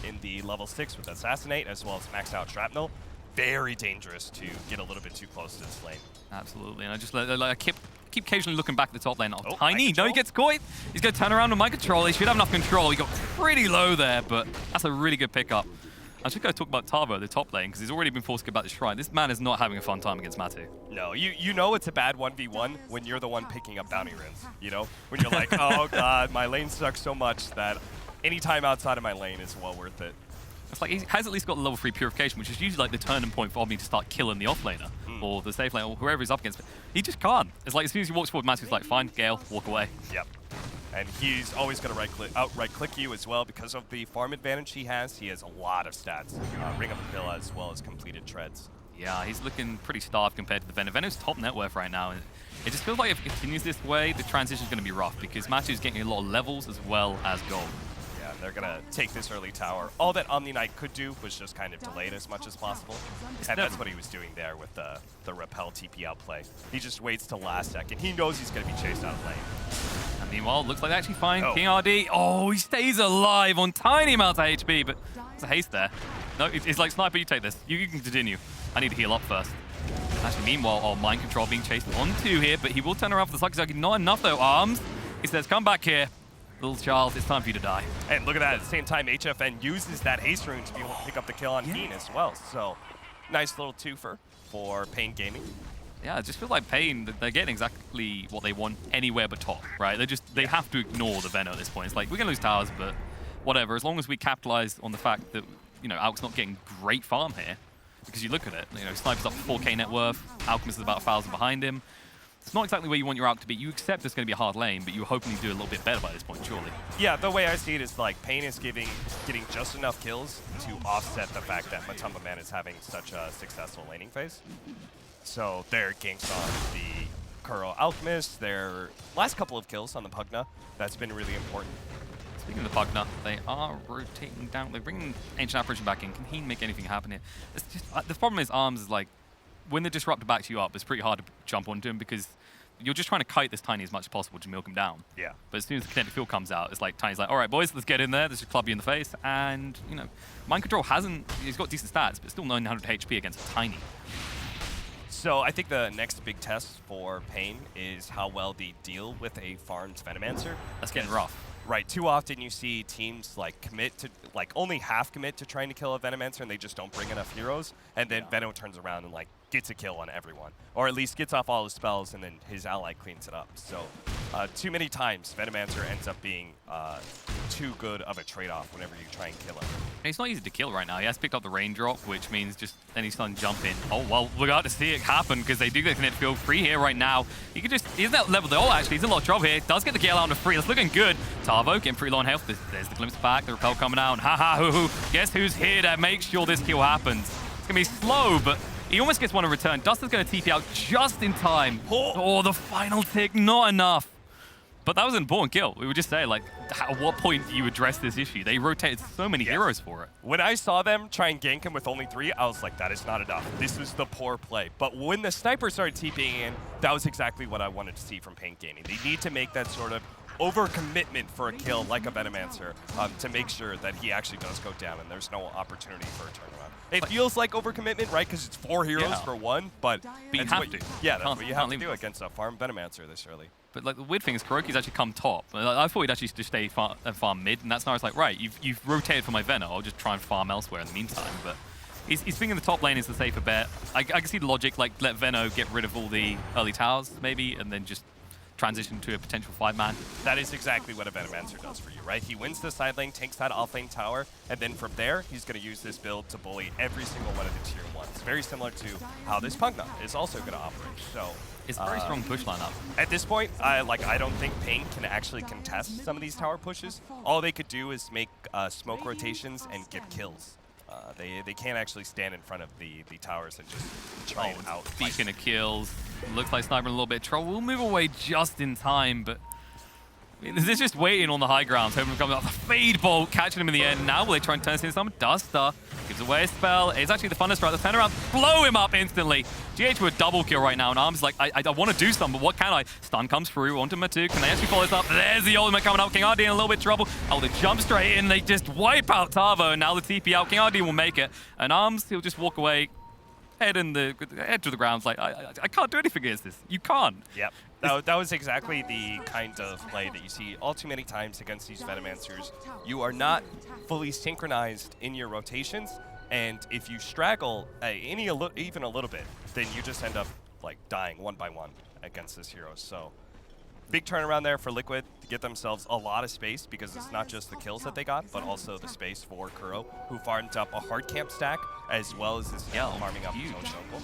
in the level 6 with Assassinate, as well as maxed out Shrapnel, very dangerous to get a little bit too close to this lane. Absolutely. And I just I keep occasionally looking back at the top lane. Oh, Tiny. No, he gets caught. He's going to turn around with Mind Control. He should have enough control. He got pretty low there, but that's a really good pickup. I was just going to talk about Tavo, the top lane, because he's already been forced to go back to Shrine. This man is not having a fun time against Matu. No, you know it's a bad 1v1 when you're the one picking up bounty runes, you know? When you're like, oh god, my lane sucks so much that any time outside of my lane is well worth it. It's like he has at least got the level 3 purification, which is usually like the turning point for Omni to start killing the offlaner, or the safe lane, or whoever he's up against. But he just can't. It's like as soon as he walks forward, Matu's like, fine, Gale, walk away. Yep. And he's always going to right click you as well because of the farm advantage he has. He has a lot of stats. Ring of Aquila as well as completed treads. Yeah, he's looking pretty starved compared to the Venom. Venom's top net worth right now. It just feels like if it continues this way, the transition's going to be rough because Matu's getting a lot of levels as well as gold. Yeah, they're going to take this early tower. All that Omni Knight could do was just kind of delay it as much as possible. And that's what he was doing there with the repel TP outplay. He just waits till last second. He knows he's going to be chased out of lane. And meanwhile, looks like they actually find King RD. Oh, he stays alive on tiny amounts of HP, but there's a haste there. No, it's like, Sniper, you take this. You can continue. I need to heal up first. Actually, meanwhile, Mind Control being chased onto here, but he will turn around for the Sucky. Not enough, though. Arms. He says, come back here. Little Charles, it's time for you to die. And look at that. At the same time, HFN uses that haste rune to be able to pick up the kill on Heen as well. So, nice little twofer for Pain Gaming. Yeah, it just feels like Pain, they're getting exactly what they want anywhere but top, right? They have to ignore the Venom at this point. It's like, we're going to lose towers, but whatever. As long as we capitalize on the fact that, you know, Alk's not getting great farm here, because you look at it, you know, Sniper's up 4k net worth, Alchemist is about 1,000 behind him. it's not exactly where you want your AUK to be. You accept it's going to be a hard lane, but you're hoping to do a little bit better by this point, surely. Yeah, the way I see it is like Pain is getting just enough kills to offset the fact that Matumba Man is having such a successful laning phase. So their ganks on the Kuro Alchemist, their last couple of kills on the Pugna, that's been really important. Speaking of the Pugna, they are rotating down. They're bringing Ancient Apparition back in. Can he make anything happen here? It's just, the problem is Arms is like, when the Disruptor backs you up, it's pretty hard to jump onto him because you're just trying to kite this Tiny as much as possible to milk him down. Yeah. But as soon as the Kinetic Field comes out, it's like Tiny's like, all right, boys, let's get in there. Let's just club you in the face. And, you know, Mind Control he's got decent stats, but still 900 HP against a Tiny. So I think the next big test for Pain is how well they deal with a farmed Venomancer. That's getting rough. Right, too often you see teams like commit to, like only half commit to trying to kill a Venomancer and they just don't bring enough heroes, and then Venom turns around and like gets a kill on everyone, or at least gets off all his spells and then his ally cleans it up. So too many times Venomancer ends up being too good of a trade-off whenever you try and kill him. And it's not easy to kill right now. He has picked up the raindrop, which means just any stun jump in. Oh, well, we're about to see it happen because they do get Kinetic Field free here right now. He could just, he's at level, oh, actually, he's in a lot of trouble here. Does get the Gale out on free. That's looking good. Tavo getting pretty low on health. There's the Glimpse back, the Repel coming out. Ha ha, hoo hoo. Guess who's here to make sure this kill happens? It's going to be slow, but he almost gets one in return. Dust is going to TP out just in time. Oh, the final tick, not enough. But that was an important kill. We would just say, like, at what point do you address this issue? They rotated so many heroes for it. When I saw them try and gank him with only 3, I was like, that is not enough. This was the poor play. But when the sniper started TPing in, that was exactly what I wanted to see from Pain Gaming. They need to make that sort of overcommitment for a kill like a Venomancer to make sure that he actually does go down and there's no opportunity for a turnaround. It feels like overcommitment, right? Because it's 4 heroes for 1, but you have to. Yeah, that's what you have to do against a farm Venomancer this early. But like the weird thing is, Kuroki's actually come top. I thought he'd actually just stay farm mid, and that's now it's like, right, you've rotated for my Venom. I'll just try and farm elsewhere in the meantime. But he's thinking the top lane is the safer bet. I can see the logic, like let Veno get rid of all the early towers maybe, and then just transition to a potential 5-man. That is exactly what a Venomancer does for you, right? He wins the side lane, takes that off lane tower, and then from there, he's going to use this build to bully every single one of the tier 1s. Very similar to how this Pugna is also going to operate. So it's a very strong push lineup. At this point, I don't think Pain can actually contest some of these tower pushes. All they could do is make smoke rotations and get kills. They can't actually stand in front of the towers and just try and out. Speaking of kills, looks like Sniper in a little bit of trouble. We'll move away just in time, but this is just waiting on the high ground. Hoping to come out. The Fade Bolt catching him in the end. Now will they try and turn this into something? Duster gives away a spell. It's actually the Thunderstrike. The turnaround, blow him up instantly. GH with a double kill right now, and Arms is like, I want to do something, but what can I? Stun comes through onto Matu. Can they actually follow this up? There's the ultimate coming out. King RD in a little bit of trouble. Oh, they jump straight in. They just wipe out Tavo, and now the TP out. King RD will make it, and Arms, he'll just walk away, head to the ground. It's like, I can't do anything against this. You can't. Yep. That was exactly the kind of play that you see all too many times against these Venomancers. You are not fully synchronized in your rotations, and if you straggle even a little bit, then you just end up like dying 1 by 1 against this hero. So big turnaround there for Liquid to get themselves a lot of space, because it's not just the kills that they got, but also the space for Kuro, who farmed up a hard camp stack as well as this farming up his own jungle.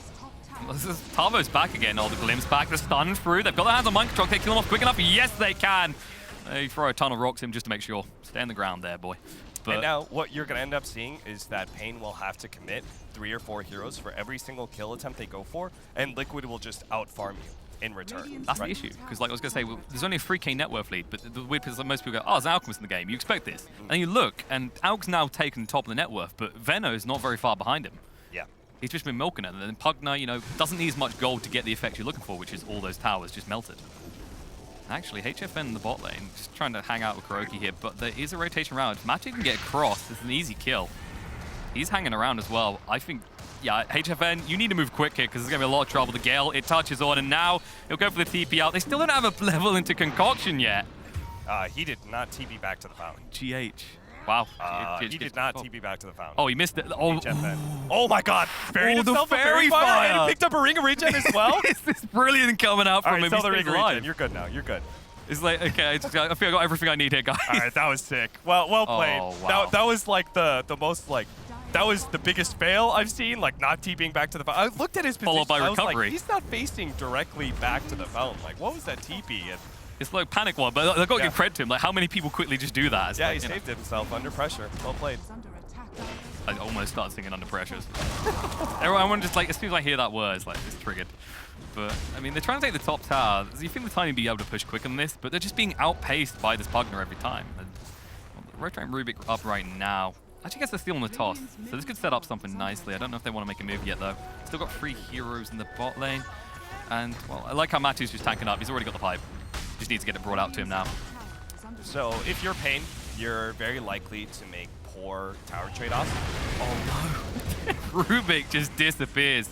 Tavo's back again. All the Glimpse back, the stun through. They've got their hands on Mind Control. Can they kill him off quick enough? Yes, they can. They throw a ton of rocks in just to make sure. Stay on the ground there, boy. But and now what you're going to end up seeing is that Pain will have to commit 3 or 4 heroes for every single kill attempt they go for, and Liquid will just out-farm you in return. That's the issue, because like I was going to say, well, there's only a 3k net worth lead, but the weird thing is that most people go, oh, there's an Alchemist in the game. You expect this. And you look, and Alk's now taken top of the net worth, but Veno is not very far behind him. Yeah. He's just been milking it, and then Pugna, you know, doesn't need as much gold to get the effect you're looking for, which is all those towers just melted. Actually, HFN in the bot lane, just trying to hang out with Kuroki here, but there is a rotation around. If Magic can get across, it's an easy kill. He's hanging around as well. I think, yeah, HFN, you need to move quick here, because there's going to be a lot of trouble. The Gale, it touches on, and now he'll go for the TP out. They still don't have a level into Concoction yet. He did not TP back to the fountain. GH. Wow. He did not TP back to the fountain. Oh, he missed it. Oh, oh my god. Buried himself the fairy fire. And he picked up a ring of regen as well. Is this brilliant coming out from him? Sell the ring of regen. You're good now. You're good. It's like, okay, I feel I got everything I need here, guys. All right, that was sick. Well played. Oh, wow. That was like the most like, that was the biggest fail I've seen, like not TPing back to the fountain. I looked at his position, Followed by I was recovery. like, he's not facing directly back to the fountain. Like, what was that TP? And It's like panic one, but I've got to give credit to him. Like, how many people quickly just do that? It's yeah, like, he saved himself under pressure. Well played. Is under attack. I almost started singing under pressures. Everyone just like, as soon as I hear that word, it's like, it's triggered. But, I mean, they're trying to take the top tower. You think the Tiny be able to push quick on this, but they're just being outpaced by this Pugner every time. And, well, rotating Rubik up right now. Actually gets the steal on the toss, so this could set up something nicely. I don't know if they want to make a move yet, though. Still got 3 heroes in the bot lane. And, well, I like how Matu's just tanking up. He's already got the pipe. Just needs to get it brought out to him now. So if you're Pain, you're very likely to make poor tower trade-offs. Oh, no. Rubik just disappears.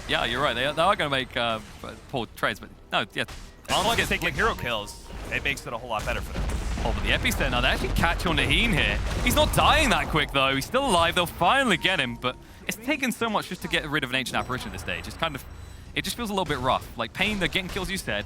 Yeah, you're right. They are going to make poor trades, but no, yeah. As long as they get hero kills, it makes it a whole lot better for them. Oh, but the epicenter, now they actually catch on to Heen here. He's not dying that quick, though. He's still alive. They'll finally get him, but it's taken so much just to get rid of an Ancient Apparition at this stage. It's kind of, it just feels a little bit rough. Like, Pain, they're getting kills, you said,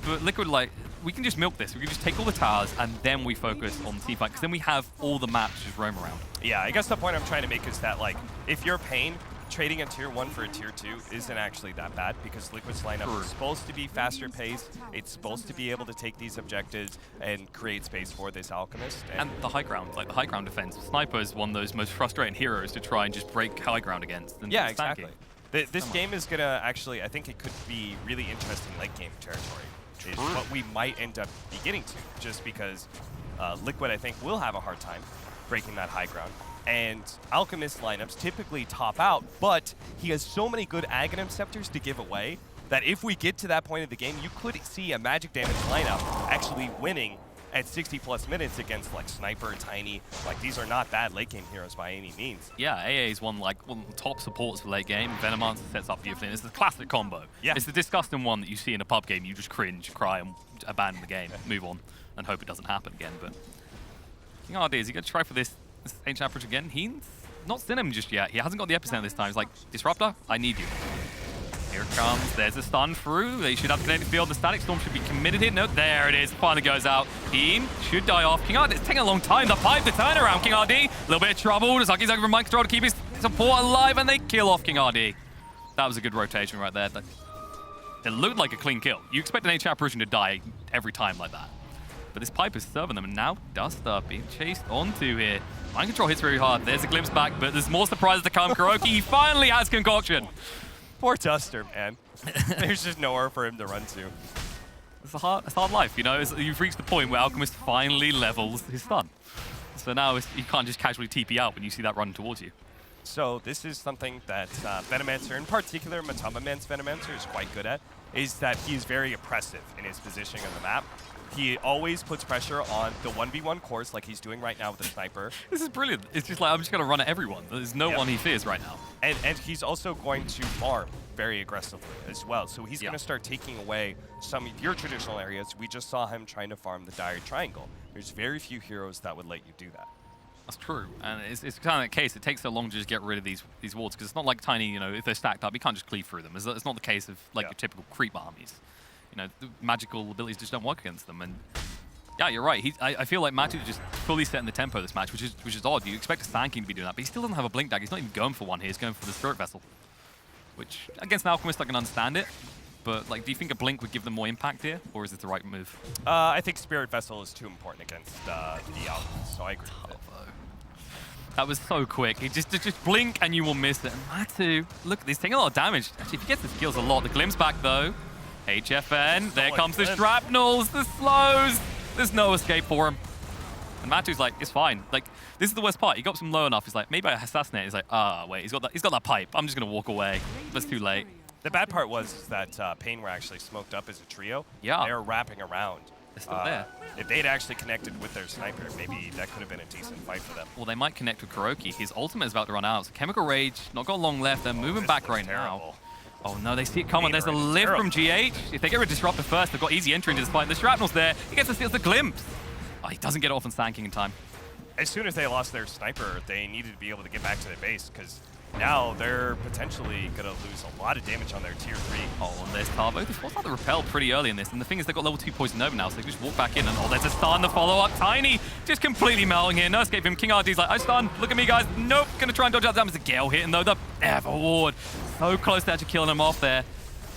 but Liquid, like, we can just milk this. We can just take all the towers, and then we focus on the team fight, because then we have all the maps just roam around. Yeah, I guess the point I'm trying to make is that, like, if you're Pain, trading a tier 1 for a tier 2 isn't actually that bad, because Liquid's lineup is supposed to be faster paced. It's supposed to be able to take these objectives and create space for this Alchemist. And the high ground, like the high ground defense. Sniper is one of those most frustrating heroes to try and just break high ground against. And yeah, it's tanky. exactly. This game is going to actually, I think it could be really interesting late game territory. Is what we might end up beginning to, just because Liquid, I think, will have a hard time breaking that high ground. And Alchemist lineups typically top out, but he has so many good Aghanim Scepters to give away that if we get to that point of the game, you could see a magic damage lineup actually winning at 60+ minutes against like Sniper, Tiny. Like, these are not bad late game heroes by any means. Yeah, AA is one of the top supports for late game. Venomancer sets up beautifully. It's the classic combo. Yeah. It's the disgusting one that you see in a pub game. You just cringe, cry, and abandon the game, move on, and hope it doesn't happen again. But King RD, is he going to try for this Ancient Apparition again? He's not seen him just yet. He hasn't got the epicenter this time. He's like, Disruptor, I need you. Here it comes. There's a stun through. They should have connected field. The Static Storm should be committed here. No, there it is. Finally goes out. Heen should die off. King RD, it's taking a long time. The pipe, the turnaround. King RD, a little bit of trouble. Zaki's over mind control to keep his support alive, and they kill off King RD. That was a good rotation right there. It looked like a clean kill. You expect an Ancient Apparition to die every time like that. But this pipe is serving them, and now Duster being chased onto here. Mind control hits very hard. There's a glimpse back, but there's more surprises to come. Kuroki, he finally has Concoction. Poor Duster, man. There's just nowhere for him to run to. It's a hard life, you know? You've reached the point where Alchemist finally levels his stun. So now you can't just casually TP out when you see that running towards you. So this is something that Venomancer, in particular Matamaman's Venomancer, is quite good at, is that he is very oppressive in his positioning on the map. He always puts pressure on the 1v1 course like he's doing right now with the Sniper. This is brilliant. It's just like, I'm just going to run at everyone. There's no one he fears right now. And he's also going to farm very aggressively as well. So he's going to start taking away some of your traditional areas. We just saw him trying to farm the Dire Triangle. There's very few heroes that would let you do that. That's true, and it's kind of the case. It takes so long to just get rid of these wards, because it's not like Tiny, you know, if they're stacked up, you can't just cleave through them. It's not the case of like your typical creep armies. You know, the magical abilities just don't work against them. And yeah, you're right. I feel like Matu just fully setting the tempo this match, which is odd. You expect a Sand King to be doing that, but he still doesn't have a Blink Dagger. He's not even going for one here. He's going for the Spirit Vessel, which against an Alchemist I can understand it. But like, do you think a Blink would give them more impact here, or is it the right move? I think Spirit Vessel is too important against the Alchemist, so I agree with it. That was so quick. He just blink and you will miss it. And Matu, look, he's taking a lot of damage. Actually, if he gets the skills a lot. The glimpse back though. HFN, there comes the shrapnels, the slows. There's no escape for him. And Matu's like, it's fine. Like, this is the worst part. He got him low enough. He's like, maybe I assassinate. He's like, wait, he's got that pipe. I'm just gonna walk away. That's too late. The bad part was that Pain were actually smoked up as a trio. Yeah. They were wrapping around. They're still there. If they'd actually connected with their Sniper, maybe that could have been a decent fight for them. Well, they might connect with Kuroki. His ultimate is about to run out. So Chemical Rage, not got long left. They're moving back right now. Oh no, they see it coming. There's a lift from GH. If they get rid of Disruptor first, they've got easy entry into this fight. The Shrapnel's there. He gets to steal the glimpse. Oh, he doesn't get it off on Sand King in time. As soon as they lost their Sniper, they needed to be able to get back to their base, because now they're potentially going to lose a lot of damage on their tier 3. Oh, and there's Tavo. They forced out the repel pretty early in this, and the thing is they've got level 2 Poison Nova now, so they can just walk back in, and oh, there's a stun, the follow-up. Tiny just completely melting here. No escape him. King RD's like, I stun. Look at me, guys. Nope. Gonna try and dodge out the damage. The Gale hitting, though. The Ever Ward. So close to actually killing him off there.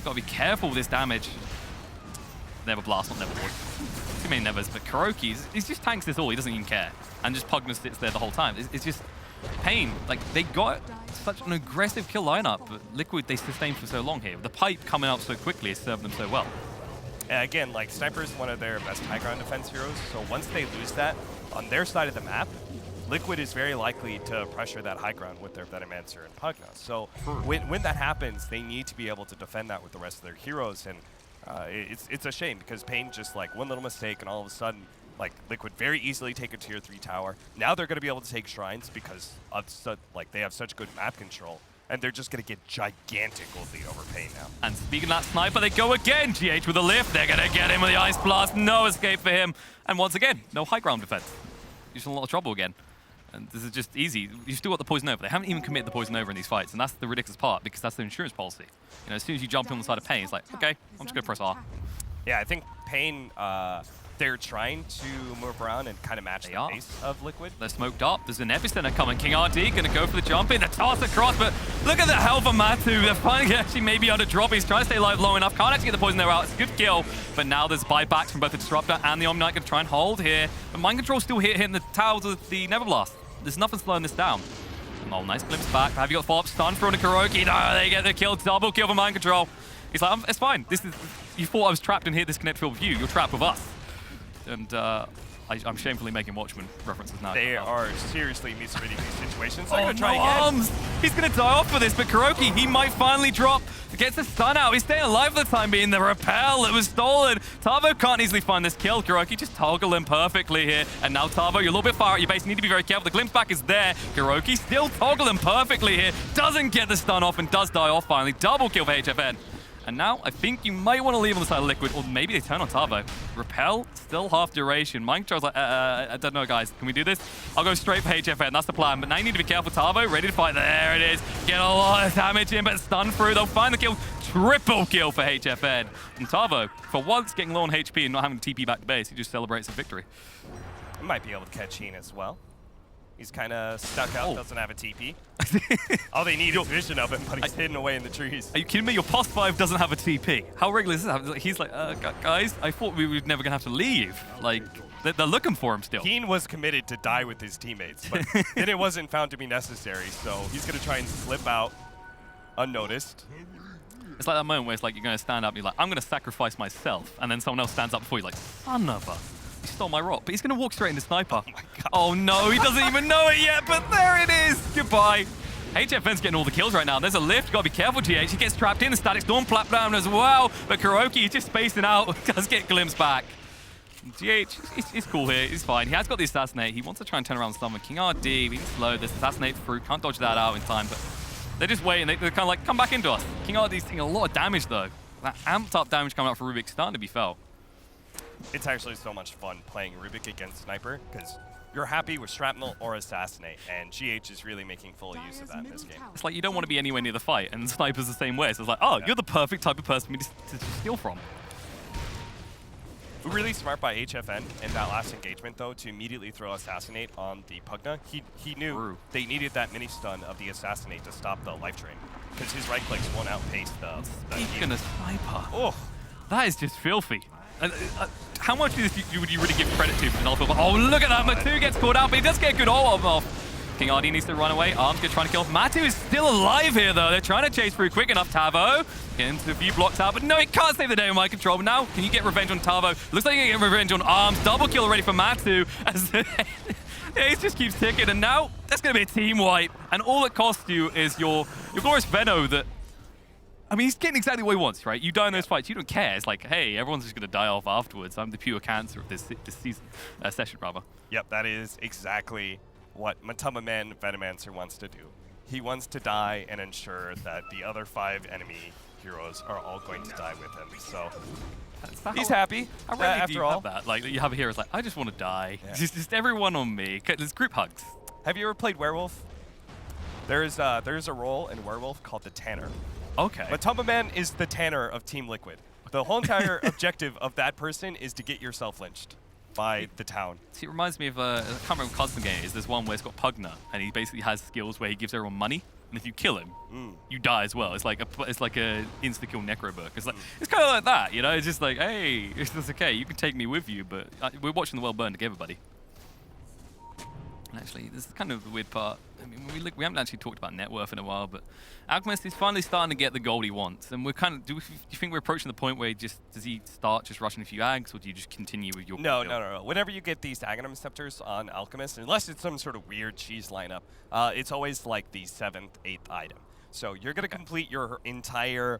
Got to be careful with this damage. Never Blast, not Never Ward. Too many Nevers, but Kuroki, he just tanks this all. He doesn't even care. And just Pugna sits there the whole time. It's just pain. Like, they got such an aggressive kill lineup, but Liquid, they sustained for so long here. The pipe coming up so quickly has served them so well. And again, like, Sniper is one of their best high ground defense heroes, so once they lose that, on their side of the map, Liquid is very likely to pressure that high ground with their Venomancer and Pugna. So when that happens, they need to be able to defend that with the rest of their heroes, and it's a shame because Pain just, like, one little mistake, and all of a sudden, like, Liquid very easily take a tier 3 tower. Now they're going to be able to take shrines because of like, they have such good map control. And they're just going to get gigantic gold lead over Pain now. And speaking of that sniper, they go again. GH with a lift. They're going to get him with the Ice Blast. No escape for him. And once again, no high ground defense. He's in a lot of trouble again. And this is just easy. You've still got the Poison Over. They haven't even committed the Poison Over in these fights. And that's the ridiculous part because that's the insurance policy. You know, as soon as you jump on the side of Pain, it's like, okay, I'm just going to press R. Yeah, I think Pain, they're trying to move around and kind of match the pace of Liquid. They're smoked up. There's an epicenter coming. King RD going to go for the jump in. The toss across, but look at the health of Matu. They're finally actually maybe under drop. He's trying to stay alive long enough. Can't actually get the Poison there out. It's a good kill. But now there's buybacks from both the Disruptor and the Omni Knight going to try and hold here. But Mind Control still hitting the towers of the Never Blast. There's nothing slowing this down. Oh, nice glimpse back. Have you got follow-up stun for on a Kuroki? No, they get the kill. Double kill for Mind Control. He's like, it's fine. You thought I was trapped in here, this connect field with you. You're trapped with us. And I'm shamefully making Watchmen references now. They are seriously misreading these situations. They're Oh, going to try no again. arms! He's going to die off for this, but Kuroki, he might finally drop. Gets the stun out. He's staying alive for the time being. The repel that was stolen. Tavo can't easily find this kill. Kuroki just toggle him perfectly here. And now Tavo, you're a little bit far out your base. You need to be very careful. The glimpse back is there. Kuroki still toggling perfectly here. Doesn't get the stun off and does die off finally. Double kill for HFN. And now I think you might want to leave on the side of Liquid, or maybe they turn on Tavo. Repel, still half duration. Mind Control's like, I don't know, guys. Can we do this? I'll go straight for HFN. That's the plan. But now you need to be careful. Tavo, ready to fight. There it is. Get a lot of damage in, but stun through. They'll find the kill. Triple kill for HFN. And Tavo, for once, getting low on HP and not having to TP back to base, he just celebrates a victory. Might be able to catch Heen as well. He's kind of stuck out, doesn't have a TP. All they need is vision of him, but he's hidden away in the trees. Are you kidding me? Your post 5 doesn't have a TP. How regular is this? He's like, guys, I thought we were never going to have to leave. Like, they're looking for him still. Heen was committed to die with his teammates, but then it wasn't found to be necessary, so he's going to try and slip out unnoticed. It's like that moment where it's like you're going to stand up and you're like, I'm going to sacrifice myself, and then someone else stands up before you like, son of a... He stole my rock, but he's going to walk straight into Sniper. Oh my God. Oh no, he doesn't even know it yet, but there it is. Goodbye. HFN's getting all the kills right now. There's a lift. Got to be careful, GH. He gets trapped in. The Static Storm plap down as well. But Kuroki is just spacing out. Does get glimpse back. GH, he's cool here. He's fine. He has got the Assassinate. He wants to try and turn around someone. King RD, being slow. This Assassinate through. Can't dodge that out in time, but they're just waiting. They're kind of like, come back into us. King RD's taking a lot of damage, though. That amped up damage coming out for Rubik's starting to be felt. It's actually so much fun playing Rubik against Sniper, because you're happy with Shrapnel or Assassinate, and GH is really making full use of that in this game. It's like you don't want to be anywhere near the fight, and Sniper's the same way. So it's like, oh, you're the perfect type of person for me to steal from. Really smart by HFN in that last engagement, though, to immediately throw Assassinate on the Pugna. He knew they needed that mini stun of the Assassinate to stop the life drain, because his right clicks won't outpace the Speaking of Sniper, oh, that is just filthy. How much would you really give credit to for Nullifier? Oh, look at that. Matu gets caught out, but he does get a good ult off. King RD needs to run away. Arms get trying to kill. Matu is still alive here, though. They're trying to chase through quick enough. Tavo getting a few blocks out, but no, he can't save the day with Mind Control. But now, can you get revenge on Tavo? Looks like you can get revenge on Arms. Double kill already for Matu. As he just keeps ticking, and now that's going to be a team wipe. And all it costs you is your glorious Veno that... I mean, he's getting exactly what he wants, right? You die in those fights, you don't care. It's like, hey, everyone's just going to die off afterwards. I'm the pure cancer of this season, session, rather. Yep, that is exactly what Matama Man Venomancer wants to do. He wants to die and ensure that the other 5 enemy heroes are all going to die with him. So he's happy. After all, that, like you have a hero, it's like, I just want to die. Yeah. Just everyone on me. There's group hugs. Have you ever played Werewolf? There's a role in Werewolf called the Tanner. Okay. But Tumba Man is the Tanner of Team Liquid. The whole entire objective of that person is to get yourself lynched by the town. See, it reminds me of, I can't remember what custom game it is. There's one where it's got Pugner, and he basically has skills where he gives everyone money, and if you kill him, you die as well. It's like a insta-kill necroburg. It's like it's kind of like that, you know? It's just like, hey, it's okay. You can take me with you, but we're watching the world burn together, buddy. And actually, this is kind of the weird part. I mean, when we look, we haven't actually talked about net worth in a while, but Alchemist is finally starting to get the gold he wants. And we're kind of, do you think we're approaching the point where does he start just rushing a few ags, or do you just continue with your build? No. Whenever you get these Aghanim Scepters on Alchemist, unless it's some sort of weird cheese lineup, it's always like the 7th, 8th item. So you're going to complete your entire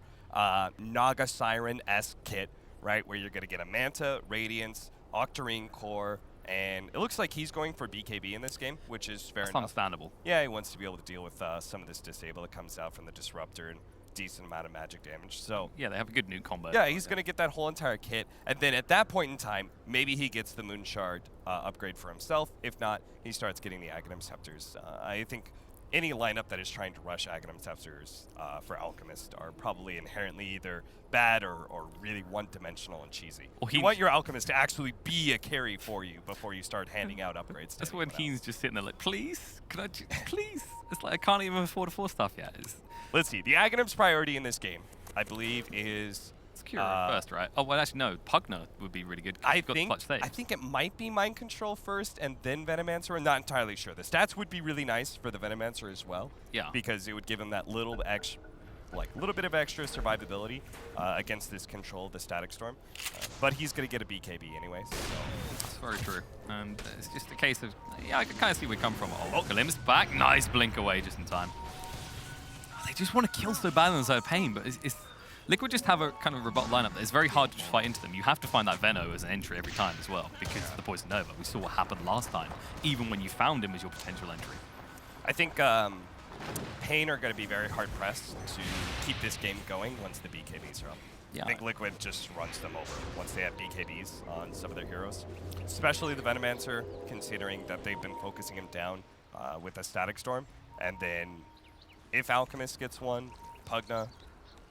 Naga Siren-esque kit, right, where you're going to get a Manta, Radiance, Octarine Core, and it looks like he's going for BKB in this game, which is fair enough. Understandable. Yeah, he wants to be able to deal with some of this disable that comes out from the Disruptor and decent amount of magic damage. So yeah, they have a good nuke combo. Yeah, he's going to get that whole entire kit. And then at that point in time, maybe he gets the Moon Shard upgrade for himself. If not, he starts getting the Aghanim Scepters. I think any lineup that is trying to rush Aghanim Scepters for Alchemist are probably inherently either bad or really one-dimensional and cheesy. Well, you want your Alchemist to actually be a carry for you before you start handing out upgrades. That's when he's just sitting there like, please, can I please? It's like I can't even afford 4 stuff yet. Let's see. The Aghanim's priority in this game, I believe, is first, right? Oh, well, actually, no. Pugner would be really good. I think it might be Mind Control first and then Venomancer. I'm not entirely sure. The stats would be really nice for the Venomancer as well. Yeah. Because it would give him that little bit of extra survivability against this control, the Static Storm. But he's going to get a BKB anyways. So. That's very true. And it's just a case of, yeah, I can kind of see where we come from. Oh, Kalim's back. Nice blink away just in time. Oh, they just want to kill so bad on Side of Pain, but it's Liquid just have a kind of rebuttal lineup that it's very hard to just fight into them. You have to find that Veno as an entry every time as well, because of the Poison Nova. We saw what happened last time, even when you found him as your potential entry. I think Pain are going to be very hard-pressed to keep this game going once the BKBs are up. Yeah. I think Liquid just runs them over once they have BKBs on some of their heroes, especially the Venomancer, considering that they've been focusing him down with a Static Storm. And then if Alchemist gets one, Pugna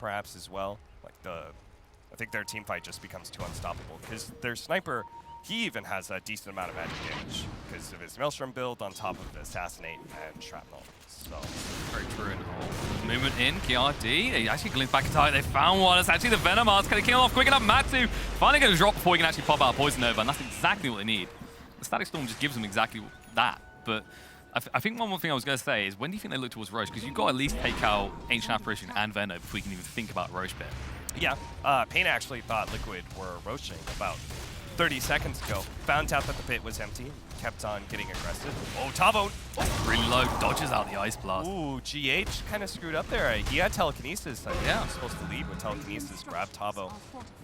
perhaps as well. I think their team fight just becomes too unstoppable because their sniper, he even has a decent amount of magic damage because of his Maelstrom build on top of Assassinate and Shrapnel. So very true. And movement in, KRD. They actually glimpsed back inside. They found one. It's actually the Venomar's going to kill him off quick enough. Matu finally going to drop before he can actually pop out Poison Nova, and that's exactly what they need. The Static Storm just gives them exactly that. But I think one more thing I was going to say is, when do you think they look towards Roche? Because you've got to at least take out Ancient Apparition and Veno before you can even think about Roche bit. Yeah, Pain actually thought Liquid were Roching about 30 seconds ago. Found out that the pit was empty, kept on getting aggressive. Oh, Tavo! Really low, dodges out the Ice Blast. Ooh, GH kind of screwed up there. He had Telekinesis. I think he was supposed to lead with Telekinesis, grab Tavo,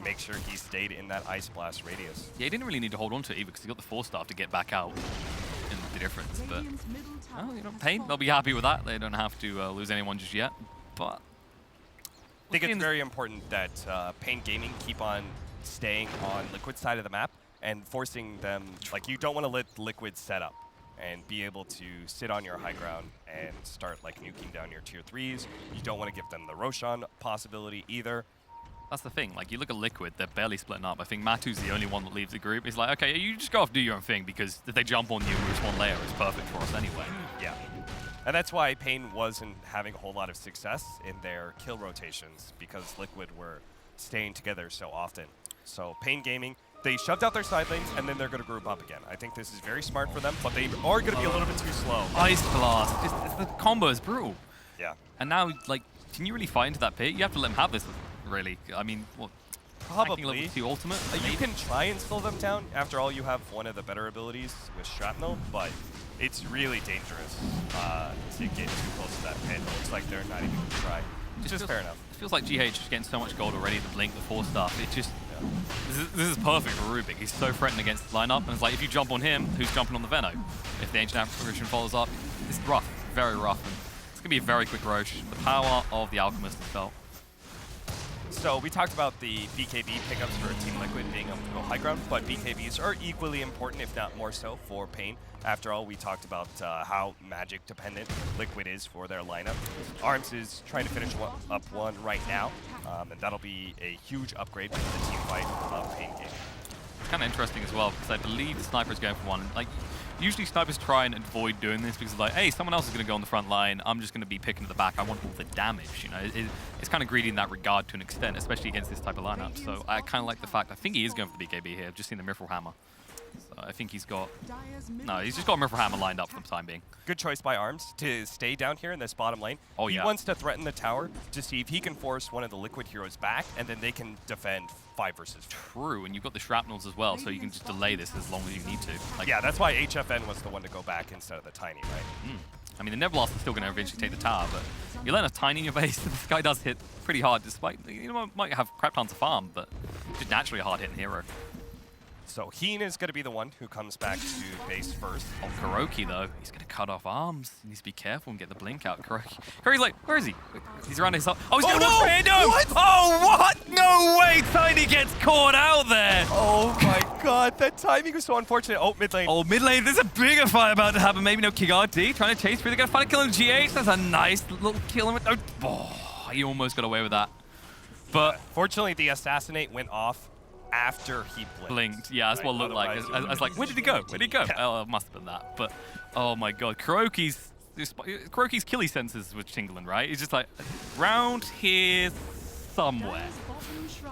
make sure he stayed in that Ice Blast radius. Yeah, he didn't really need to hold on to it either because he got the 4-star to get back out in the difference. But, well, you know, Pain, they'll be happy with that. They don't have to lose anyone just yet. But I think it's very important that Pain Gaming keep on staying on Liquid's side of the map and forcing them, like, you don't want to let Liquid set up and be able to sit on your high ground and start like nuking down your tier 3s. You don't want to give them the Roshan possibility either. That's the thing, like you look at Liquid, they're barely splitting up. I think Matu's the only one that leaves the group. He's like, okay, you just go off and do your own thing because if they jump on you and respawn layer, it's perfect for us anyway. Yeah. And that's why Pain wasn't having a whole lot of success in their kill rotations because Liquid were staying together so often. So Pain Gaming, they shoved out their side lanes and then they're going to group up again. I think this is very smart for them, but they are going to be a little bit too slow. Ice Blast, the combo is brutal. Yeah. And now, like, can you really fight into that pit? You have to let them have this, really. I mean, what? Probably. Level 2 ultimate? You can try and slow them down. After all, you have one of the better abilities with Shrapnel, but it's really dangerous to get too close to that pit. It looks like they're not even going to try. Which is fair enough. It feels like GH is getting so much gold already, the Blink, the 4-star. It just, this is perfect for Rubik. He's so threatened against the lineup, and it's like, if you jump on him, who's jumping on the Veno? If the Ancient Apparition follows up, it's rough, very rough. And it's going to be a very quick Roche. The power of the Alchemist is felt. So So we talked about the BKB pickups for Team Liquid being able to go high ground, but BKBs are equally important, if not more so, for Pain. After all, we talked about how magic dependent Liquid is for their lineup. Arms is trying to finish up one right now, and that'll be a huge upgrade for the team fight of Pain game. It's kind of interesting as well, because I believe the sniper is going for one. Like, usually snipers try and avoid doing this because like, hey, someone else is going to go on the front line. I'm just going to be picking at the back. I want all the damage. You know, it's kind of greedy in that regard to an extent, especially against this type of lineup. So I kind of like the fact. I think he is going for the BKB here. I've just seen the Mithril Hammer. So I think he's got. No, he's just got a Mithril Hammer lined up for the time being. Good choice by Arms to stay down here in this bottom lane. Oh yeah. He wants to threaten the tower to see if he can force one of the Liquid heroes back, and then they can defend 5 versus 4. True, and you've got the shrapnels as well, so you can just delay this as long as you need to. Like, yeah, that's why HFN was the one to go back instead of the Tiny, right? I mean, the Nebulast is still going to eventually take the tower, but you learn a Tiny in your base, and this guy does hit pretty hard, despite, you know, might have crap tons of farm, but just naturally a hard-hitting hero. So Heen is going to be the one who comes back to base first. Oh, Kuroki, though, he's going to cut off Arms. He needs to be careful and get the blink out. Kuroki's like, where is he? He's around his... Oh, he's going to watch random! What? Oh, what? No way! Tiny gets caught out there! Oh my god, that timing was so unfortunate. Oh, mid lane. Oh, mid lane, there's a bigger fight about to happen. Maybe no King RD trying to chase through. They're going to find a kill in GH. That's a nice little kill. Oh, he almost got away with that. But fortunately, the assassinate went off after he blinked. Yeah, that's what it looked like. I was like, where did he go? Where did he go? Yeah. Oh, it must have been that. But, oh my god, Kuroki's killie senses was tingling, right? He's just like, round here somewhere.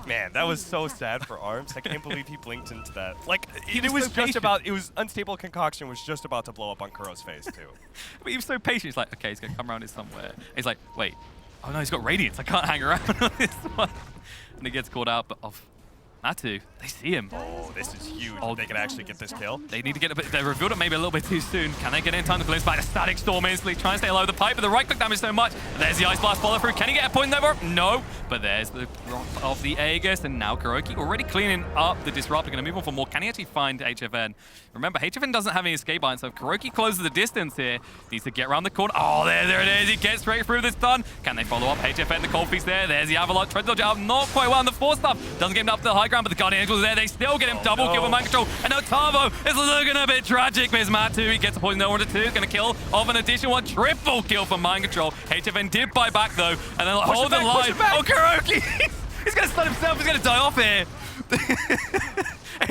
Man, that was so sad for Arms. I can't believe he blinked into that. Like, it was so just patient. about, it was Unstable Concoction was just about to blow up on Kuro's face, too. But he was so patient. He's like, okay, he's going to come around here somewhere. He's like, wait. Oh no, he's got Radiance. I can't hang around on this one. And he gets caught out, but off. Natu, they see him. Oh, this is huge. Oh, they can actually get this kill. They need to get a bit. They revealed it maybe a little bit too soon. Can they get in time to glimpse back a static storm instantly? Try and stay alive with the pipe, but the right click damage so much. There's the Ice Blast follow through. Can he get a point over? No. But there's the drop of the Aegis, and now Kuroki already cleaning up the Disruptor. Going to move on for more. Can he actually find HFN? Remember, HFN doesn't have any escape iron, so if Kuroki closes the distance here, needs to get around the corner. Oh, there it is. He gets straight through this stun. Can they follow up? HFN, the cold piece there. There's the Avalanche. Tries to dodge out not quite well on the 4 stuff. Doesn't get him up to the high ground, but the Guardian Angels are there. They still get him double kill with mind control. And Otavo is looking a bit tragic. There's Matu. He gets a poison over to 2. Going to kill off an additional one. Triple kill for mind control. HFN did buy back though. And then hold the line. Oh, Kuroki. He's going to stun himself. He's going to die off here.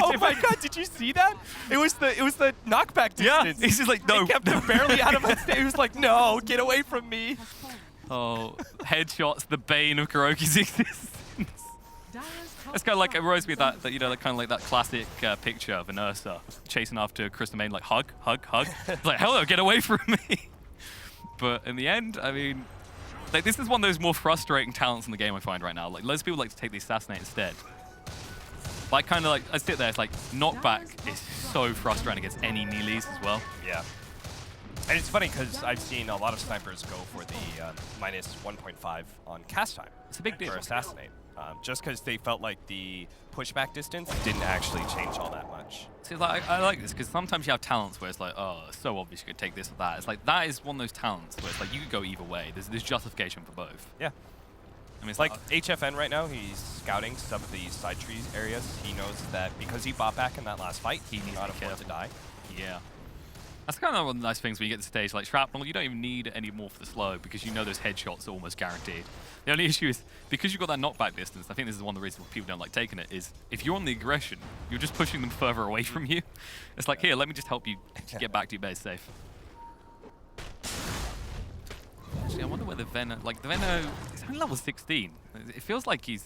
Oh my god, did you see that? It was the knockback distance. Yeah, he's just like, no. He kept him barely out of my state. He was like, no, get away from me. Oh, headshots, the bane of Kuroki's existence. It's kind of like, it reminds me of that you know, kind of like that classic picture of an Ursa chasing after Crystal Main, like, hug, hug, hug. It's like, hello, get away from me. But in the end, I mean, like, this is one of those more frustrating talents in the game I find right now. Like, loads of people like to take the Assassinate instead. But I kind of like, I sit there, it's like, knockback is so frustrating against any melees as well. Yeah. And it's funny because I've seen a lot of snipers go for the minus 1.5 on cast time. It's a big deal. For Assassinate. Just because they felt like the pushback distance didn't actually change all that much. See, like, I like this because sometimes you have talents where it's like, oh, it's so obvious you could take this or that. It's like, that is one of those talents where it's like, you could go either way. There's justification for both. Yeah. I mean, it's like HFN right now, he's scouting some of these side trees areas. He knows that because he bought back in that last fight, he needs not afford to die. Yeah. That's kind of one of the nice things when you get to stage like Shrapnel, you don't even need any more for the slow because you know those headshots are almost guaranteed. The only issue is, because you've got that knockback distance, I think this is one of the reasons people don't like taking it, is if you're on the aggression, you're just pushing them further away from you. It's like, here, let me just help you get back to your base safe. Actually, I wonder where the Venno, like the Venno, he's only level 16. It feels like he's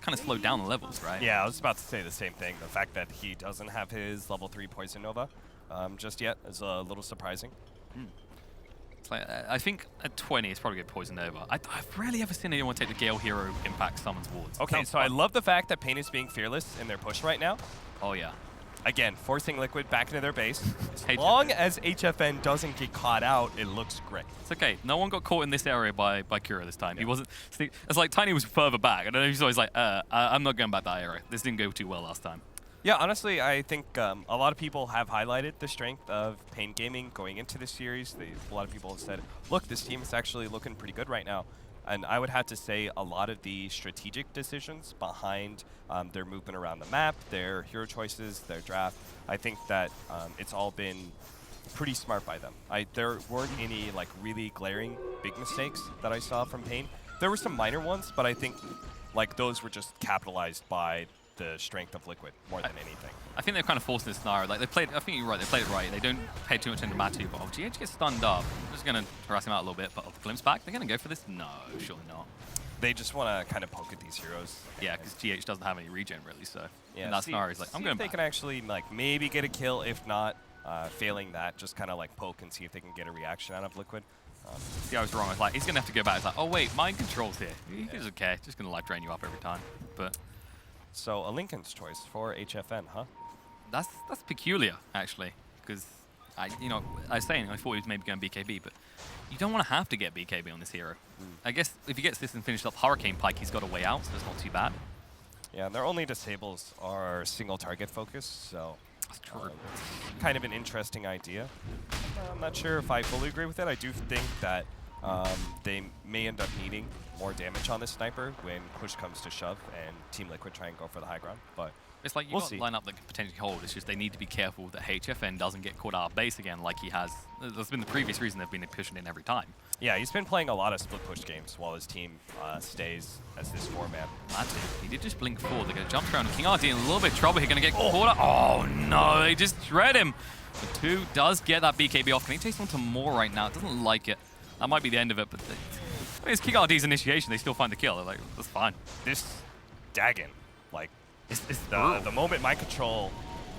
kind of slowed down the levels, right? Yeah, I was about to say the same thing. The fact that he doesn't have his level 3 Poison Nova just yet is a little surprising. It's like, I think at 20 it's probably get Poison Nova. I've rarely ever seen anyone take the Gale Hero Impact Summons Wards. Okay, so I love the fact that Pain is being fearless in their push right now. Oh yeah. Again, forcing Liquid back into their base. As long as HFN doesn't get caught out, it looks great. It's okay. No one got caught in this area by Kira this time. Yeah. He wasn't. It's like Tiny was further back. I don't know. He's always like, I'm not going back that area. This didn't go too well last time. Yeah, honestly, I think a lot of people have highlighted the strength of Pain Gaming going into this series. A lot of people have said, look, this team is actually looking pretty good right now. And I would have to say a lot of the strategic decisions behind their movement around the map, their hero choices, their draft, I think that it's all been pretty smart by them. There weren't any like really glaring big mistakes that I saw from Pain. There were some minor ones, but I think like those were just capitalized by the strength of Liquid more than anything. I think they're kind of forced this scenario. Like they played, I think you're right. They played it right. They don't pay too much attention to Matu, but if GH gets stunned up, I'm just gonna harass him out a little bit. But the glimpse back, they're gonna go for this. No, surely not. They just want to kind of poke at these heroes. Yeah, because GH doesn't have any regen really. So yeah, in that scenario, it's like I'm going. They can actually like maybe get a kill. If not, failing that, just kind of like poke and see if they can get a reaction out of Liquid. See, I was wrong. I was like, he's gonna have to go back. It's like, oh wait, mind control's here. He's okay. Just gonna life drain you up every time. But so a Lincoln's choice for HFN, huh? That's peculiar actually, because I was saying I thought he was maybe going BKB, but you don't want to have to get BKB on this hero. I guess if he gets this and finished up Hurricane Pike, he's got a way out, so it's not too bad. Yeah, and their only disables are single target focus, so that's true. Kind of an interesting idea. I'm not sure if I fully agree with it. I do think that they may end up needing more damage on this sniper when push comes to shove and Team Liquid try and go for the high ground, but it's like you've got a lineup that can potentially hold. It's just they need to be careful that HFN doesn't get caught out of base again like he has. That's been the previous reason they've been pushing in every time. Yeah, he's been playing a lot of split push games while his team stays as this 4-man. That's it. He did just blink forward. They're going to jump around. King RD in a little bit of trouble. He's going to get caught up. Oh no, they just shred him. The 2 does get that BKB off. Can he chase on to more right now? It doesn't like it. That might be the end of it, but I mean, it's King RD's initiation. They still find the kill. They're like, that's fine. This Dagon, like, the moment Mind Control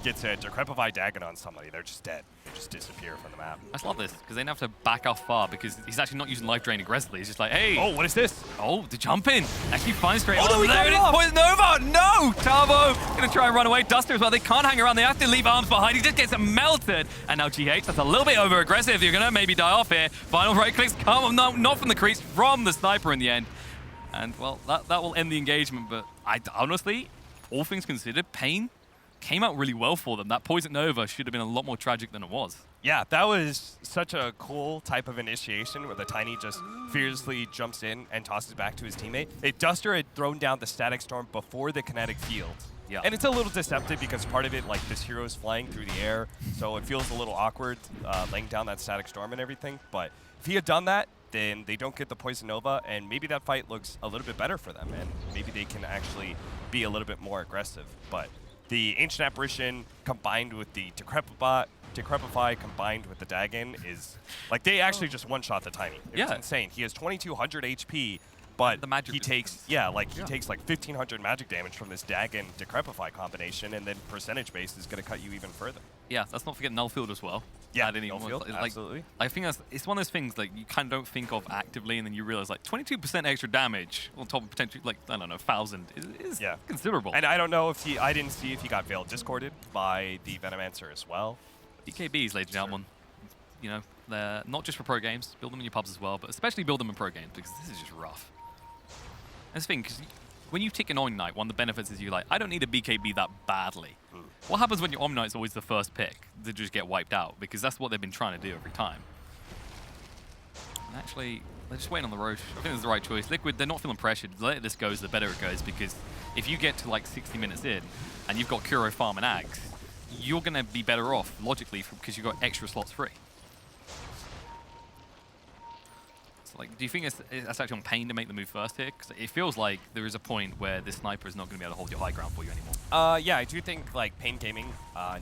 gets a Decrepify Dagon on somebody, they're just dead. They just disappear from the map. I just love this, because they don't have to back off far, because he's actually not using life drain aggressively. He's just like, hey. Oh, what is this? Oh, the jump in. Actually finds straight. Oh, no, he got it off. Poison Nova. No, Tavo going to try and run away. Duster as well. They can't hang around. They have to leave arms behind. He just gets melted. And now GH, that's a little bit over aggressive. You're going to maybe die off here. Final right clicks come, no, not from the crease, from the sniper in the end. And well, that will end the engagement. But honestly, all things considered, Pain came out really well for them. That Poison Nova should have been a lot more tragic than it was. Yeah, that was such a cool type of initiation where the Tiny just fearlessly jumps in and tosses back to his teammate. If Duster had thrown down the Static Storm before the kinetic field, yeah. And it's a little deceptive because part of it, like this hero is flying through the air, so it feels a little awkward laying down that Static Storm and everything. But if he had done that, then they don't get the Poison Nova, and maybe that fight looks a little bit better for them, and maybe they can actually be a little bit more aggressive. But the Ancient Apparition combined with the Decrepify combined with the Dagon is like they actually just one-shot the Tiny. It's insane. He has 2200 HP, but he takes he takes like 1500 magic damage from this Dagon Decrepify combination, and then percentage base is going to cut you even further. Yeah, let's not forget Nullfield as well. Yeah, Nullfield, absolutely. I think it's one of those things like you kind of don't think of actively, and then you realize like 22% extra damage on top of potentially like I don't know 1,000 is considerable. And I don't know if I didn't see if he got Veil discorded by the Venomancer as well. BKBs, ladies and gentlemen, you know, they're not just for pro games. Build them in your pubs as well, but especially build them in pro games because this is just rough. That's the thing, because when you take an Omnight, one of the benefits is you're like, I don't need a BKB that badly. What happens when your Omnight's always the first pick to just get wiped out? Because that's what they've been trying to do every time. And actually, they're just waiting on the Roche. I think it's the right choice. Liquid, they're not feeling pressured. The later this goes, the better it goes, because if you get to like 60 minutes in and you've got Kuro farm and Ags, you're going to be better off, logically, because you've got extra slots free. So, like, do you think it's actually on Pain to make the move first here? Because it feels like there is a point where this sniper is not going to be able to hold your high ground for you anymore. Yeah, I do think like Pain Gaming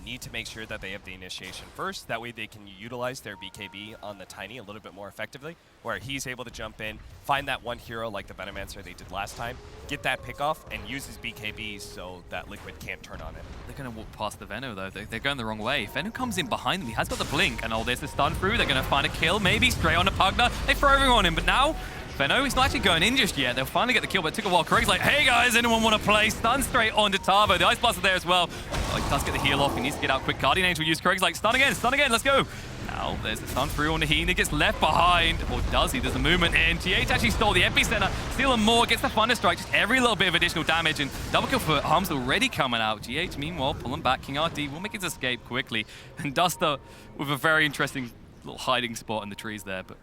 need to make sure that they have the initiation first. That way they can utilize their BKB on the Tiny a little bit more effectively, where he's able to jump in, find that one hero like the Venomancer they did last time, get that pick off, and use his BKB so that Liquid can't turn on it. They're going to walk past the Veno, though. They're going the wrong way. Veno comes in behind them. He has got the blink, and there's the stun through. They're going to find a kill, maybe, straight on to Pugna. They throw everything on him, but now Veno, he's not actually going in just yet. They'll finally get the kill, but it took a while. Craig's like, hey guys, anyone want to play? Stun straight onto Tavo. The Ice Blast is there as well. Oh, he does get the heal off. He needs to get out quick. Guardian Angel use Craig's like, stun again, let's go. Now there's the stun through on Naheen. He gets left behind, or does he? There's a movement in. GH actually stole the epicenter. Stealing more, gets the Thunder Strike, just every little bit of additional damage, and double kill for Arms already coming out. GH, meanwhile, pulling back. King RD will make his escape quickly. And Duster with a very interesting little hiding spot in the trees there, but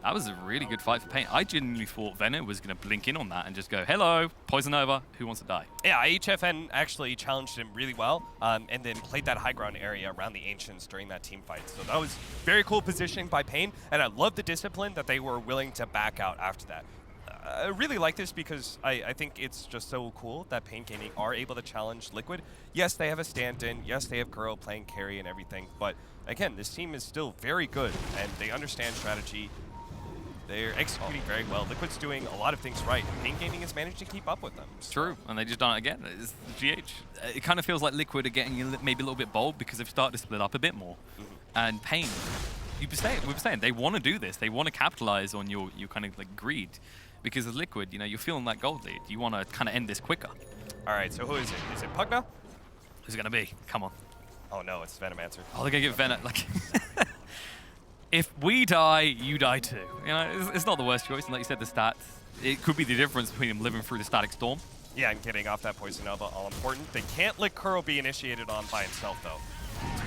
That was a really good fight for Pain. I genuinely thought Venom was going to blink in on that and just go, hello, poison over, who wants to die? Yeah, HFN actually challenged him really well and then played that high ground area around the Ancients during that team fight. So that was very cool positioning by Pain, and I love the discipline that they were willing to back out after that. I really like this because I think it's just so cool that Pain Gaming are able to challenge Liquid. Yes, they have a stand-in. Yes, they have Kuro playing carry and everything. But again, this team is still very good, and they understand strategy. They're executing very well. Liquid's doing a lot of things right, and Pain Gaming has managed to keep up with them. It's true, and they just done it again. It's GH. It kind of feels like Liquid are getting maybe a little bit bold because they've started to split up a bit more. And Pain, we were saying they want to do this. They want to capitalize on your kind of like greed. Because as Liquid, you know, you're feeling that gold lead. You want to kind of end this quicker. All right, so who is it? Is it Pug now? Who's it going to be? Come on. Oh no, it's Venomancer. Oh, they're going to get Venom. Like, if we die, you die too. You know, it's not the worst choice. And like you said, the stats, it could be the difference between him living through the static storm. Yeah, and getting off that Poison Nova, all important. They can't let Kuro be initiated on by himself, though.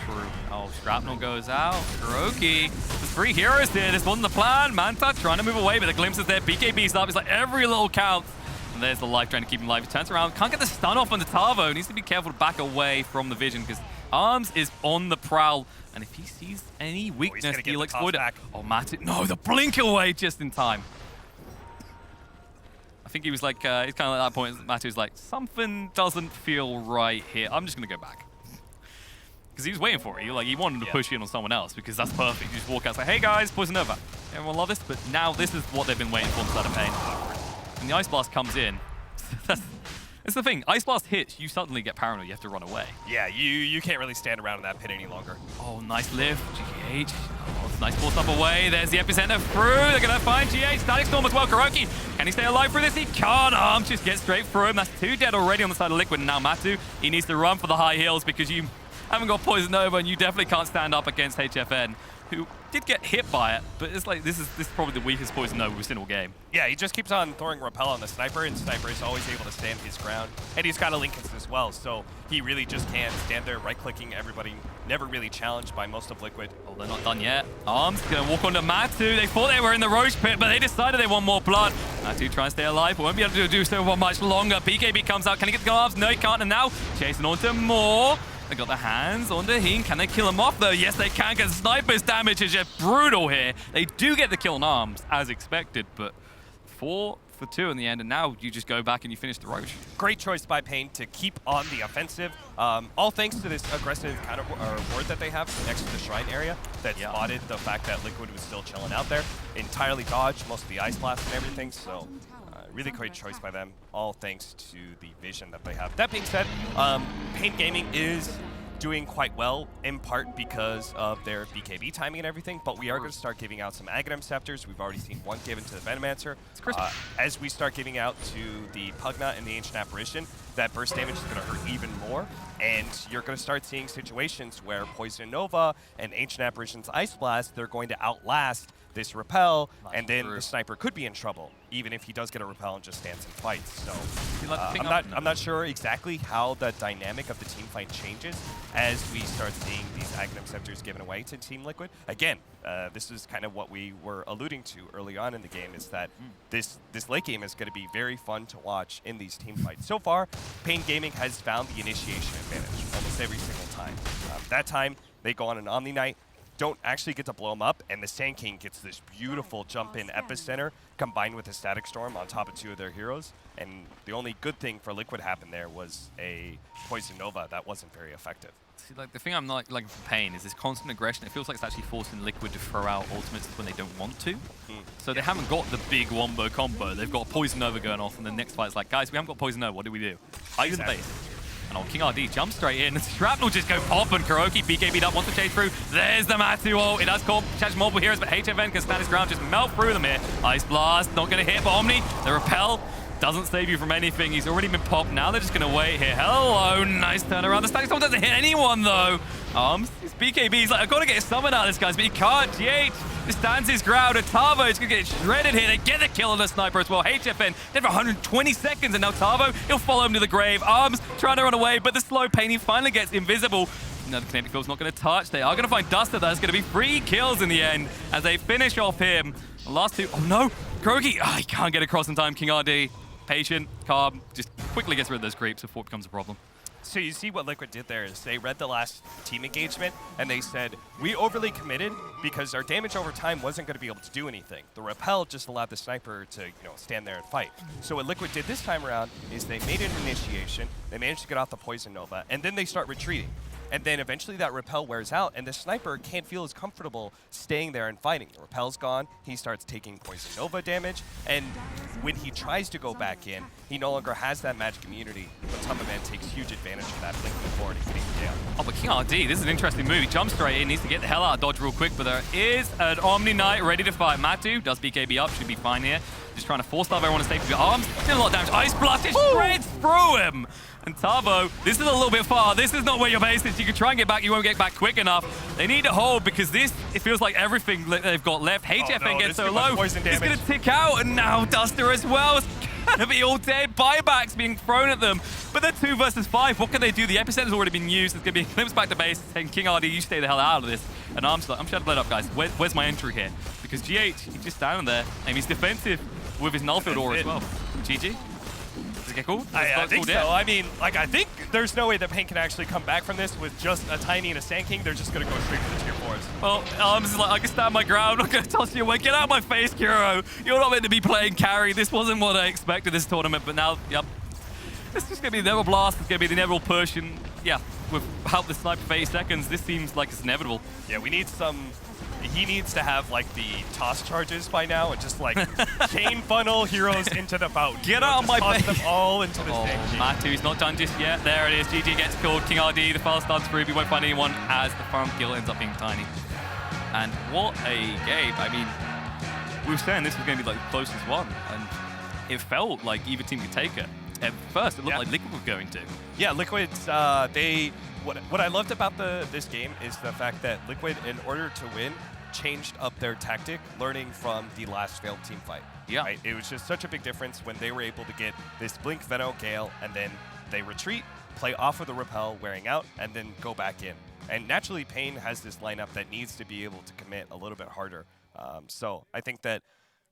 True. Oh, Shrapnel goes out. Kuroki. There's 3 heroes there. This wasn't the plan. Manta trying to move away, but the glimpse is there. BKB's up. It's like every little count. And there's the life trying to keep him alive. He turns around. Can't get the stun off on the Tavo. Needs to be careful to back away from the vision because Arms is on the prowl. And if he sees any weakness, he'll exploit it. Oh, Matu. No, the blink away just in time. I think he was like, he's kind of at that point, Matu's like, something doesn't feel right here. I'm just going to go back. Because he was waiting for it. He wanted to push in on someone else because that's perfect. You just walk out and say, hey guys, Poison Nova. Everyone love this, but now this is what they've been waiting for instead of Pain. And the Ice Blast comes in. That's the thing. Ice Blast hits, you suddenly get paranoid. You have to run away. Yeah, you can't really stand around in that pit any longer. Oh, nice lift. GH. Oh, it's nice force up away. There's the epicenter through. They're going to find GH. Static Storm as well. Kuroki. Can he stay alive through this? He can't. Arms just get straight through him. That's 2 dead already on the side of Liquid. And now Matu, he needs to run for the high heels because you haven't got Poison Nova, and you definitely can't stand up against HFN, who did get hit by it, but it's like this is probably the weakest Poison Nova we've seen all game. Yeah, he just keeps on throwing Repel on the Sniper, and Sniper is always able to stand his ground. And he's got a Lincoln as well, so he really just can stand there right-clicking everybody, never really challenged by most of Liquid. Oh, they're not done yet. Arms gonna walk onto Matu. They thought they were in the Roche pit, but they decided they want more blood. Matu trying to stay alive, but won't be able to do so for much longer. BKB comes out. Can he get the gloves? No, he can't. And now chasing on to more. They got their hands on the Heen. Can they kill him off though? Yes, they can, because Sniper's damage is just brutal here. They do get the kill on Arms, as expected, but 4 for 2 in the end, and now you just go back and you finish the Roche. Great choice by Pain to keep on the offensive. All thanks to this aggressive counter ward that they have next to the Shrine area that spotted the fact that Liquid was still chilling out there. Entirely dodged most of the Ice Blast and everything, so really great choice by them, all thanks to the vision that they have. That being said, Pain Gaming is doing quite well, in part because of their BKB timing and everything, but we are going to start giving out some Aghanim Scepters. We've already seen one given to the Venomancer. As we start giving out to the Pugna and the Ancient Apparition, that burst damage is going to hurt even more, and you're going to start seeing situations where Poison Nova and Ancient Apparition's Ice Blast, they're going to outlast this Repel, and then the Sniper could be in trouble, even if he does get a Repel and just stands and fights. So I'm not sure exactly how the dynamic of the team fight changes as we start seeing these Aghanim Scepters given away to Team Liquid. Again, this is kind of what we were alluding to early on in the game, is that this late game is going to be very fun to watch in these team fights. So far, Pain Gaming has found the initiation advantage almost every single time. That time, they go on an Omni Knight, don't actually get to blow him up, and the Sand King gets this beautiful jump-in epicenter combined with a Static Storm on top of 2 of their heroes. And the only good thing for Liquid happened there was a Poison Nova that wasn't very effective. See, like the thing I'm not liking for Pain is this constant aggression. It feels like it's actually forcing Liquid to throw out ultimates when they don't want to. So they haven't got the big wombo combo. They've got Poison Nova going off, and the next fight's like, guys, we haven't got Poison Nova. What do we do? Hide in the base. And King RD jumps straight in. Shrapnel just go pop, and Kuroki BKB'd up, wants to chase through. There's the Matu ult. It does catch multiple heroes, but HFN can stand his ground, just melt through them here. Ice Blast, not going to hit, but Omni, the Repel doesn't save you from anything. He's already been popped. Now they're just going to wait here. Hello, nice turnaround. The Static Storm doesn't hit anyone, though. His BKB, he's like, I've got to get a summon out of this, guys, but he can't. GH just stands his ground. And Tavo is going to get shredded here. They get the kill on the Sniper as well. HFN dead for 120 seconds, and now Tavo, he'll follow him to the grave. Arms trying to run away, but the slow Pain, he finally gets invisible. No, the kinetic field's not going to touch. They are going to find Duster. That's going to be 3 kills in the end as they finish off him. The last 2. Oh no, Kroki. Oh, he can't get across in time. King RD, patient, calm, just quickly gets rid of those creeps before it becomes a problem. So you see what Liquid did there is they read the last team engagement and they said, we overly committed because our damage over time wasn't going to be able to do anything. The repel just allowed the sniper to stand there and fight. So what Liquid did this time around is they made an initiation, they managed to get off the Poison Nova, and then they start retreating. And then eventually that repel wears out, and the sniper can't feel as comfortable staying there and fighting. The repel's gone, he starts taking Poison Nova damage, and when he tries to go back in, he no longer has that magic immunity, but Tumbaman takes huge advantage of that, blinking forward and getting Gale. Oh, but King RD, this is an interesting move. He jumps straight in, needs to get the hell out of dodge real quick, but there is an Omni Knight ready to fight. Matu does BKB up, should be fine here. Just trying to force Tavo everyone to stay for the arms. Still a lot of damage. Ice Blast is shreds through him. And Tavo, this is a little bit far. This is not where your base is. You can try and get back. You won't get back quick enough. They need to hold because this, it feels like everything they've got left. HFN gets so low. It's going to tick out. And now Duster as well. It's going to be all dead. Buybacks being thrown at them. But they're 2 versus 5. What can they do? The Epicenter's already been used. It's going to be a glimpse back to base saying, King RD, you stay the hell out of this. And I'm shut blood up, guys. Where's my entry here? Because GH, he's just standing there. And he's defensive with his Nullfield aura as well. GG. Does it get cool? I think so. I mean, like, I think there's no way that Pain can actually come back from this with just a Tiny and a Sand King. They're just going to go straight for the tier 4s. Well, I'm just like, I can stand my ground. I'm not going to toss you away. Get out of my face, Kuro. You're not meant to be playing carry. This wasn't what I expected this tournament, but now, yep. This is just going to be the inevitable blast. It's going to be the inevitable push. And yeah, without the sniper for 8 seconds, this seems like it's inevitable. Yeah, we need some... He needs to have, like, the toss charges by now and just, like, chain funnel heroes into the boat. Get out of my face. Toss them all into the stage. Matu's not done just yet. There it is. GG gets killed. King RD, the fast starts through. We won't find anyone as the farm kill ends up being Tiny. And what a game. I mean, we were saying this was going to be, like, the closest one. And it felt like either team could take it. At first, it looked like Liquid was going to. Yeah, Liquid, what I loved about this game is the fact that Liquid, in order to win, changed up their tactic, learning from the last failed team fight. Yeah. Right? It was just such a big difference when they were able to get this Blink, Veno, Gale, and then they retreat, play off of the repel, wearing out, and then go back in. And naturally, Pain has this lineup that needs to be able to commit a little bit harder. So I think that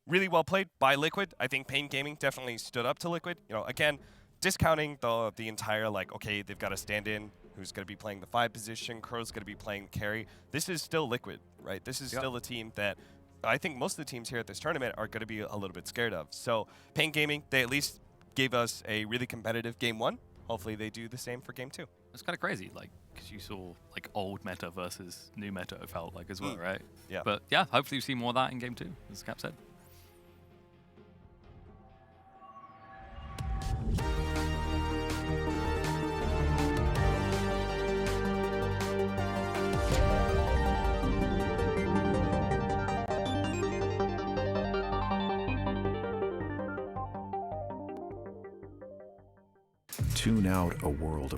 really well played by Liquid. I think Pain Gaming definitely stood up to Liquid. You know, again, discounting the entire, like, okay, they've got a stand-in who's going to be playing the 5 position, Crow's going to be playing carry. This is still Liquid, right? This is still a team that I think most of the teams here at this tournament are going to be a little bit scared of. So Pain Gaming, they at least gave us a really competitive Game 1. Hopefully they do the same for Game 2. It's kind of crazy, like, because you saw, like, old meta versus new meta, it felt like as well, right? Yeah. But yeah, hopefully you see more of that in Game 2, as Cap said. Tune out a world of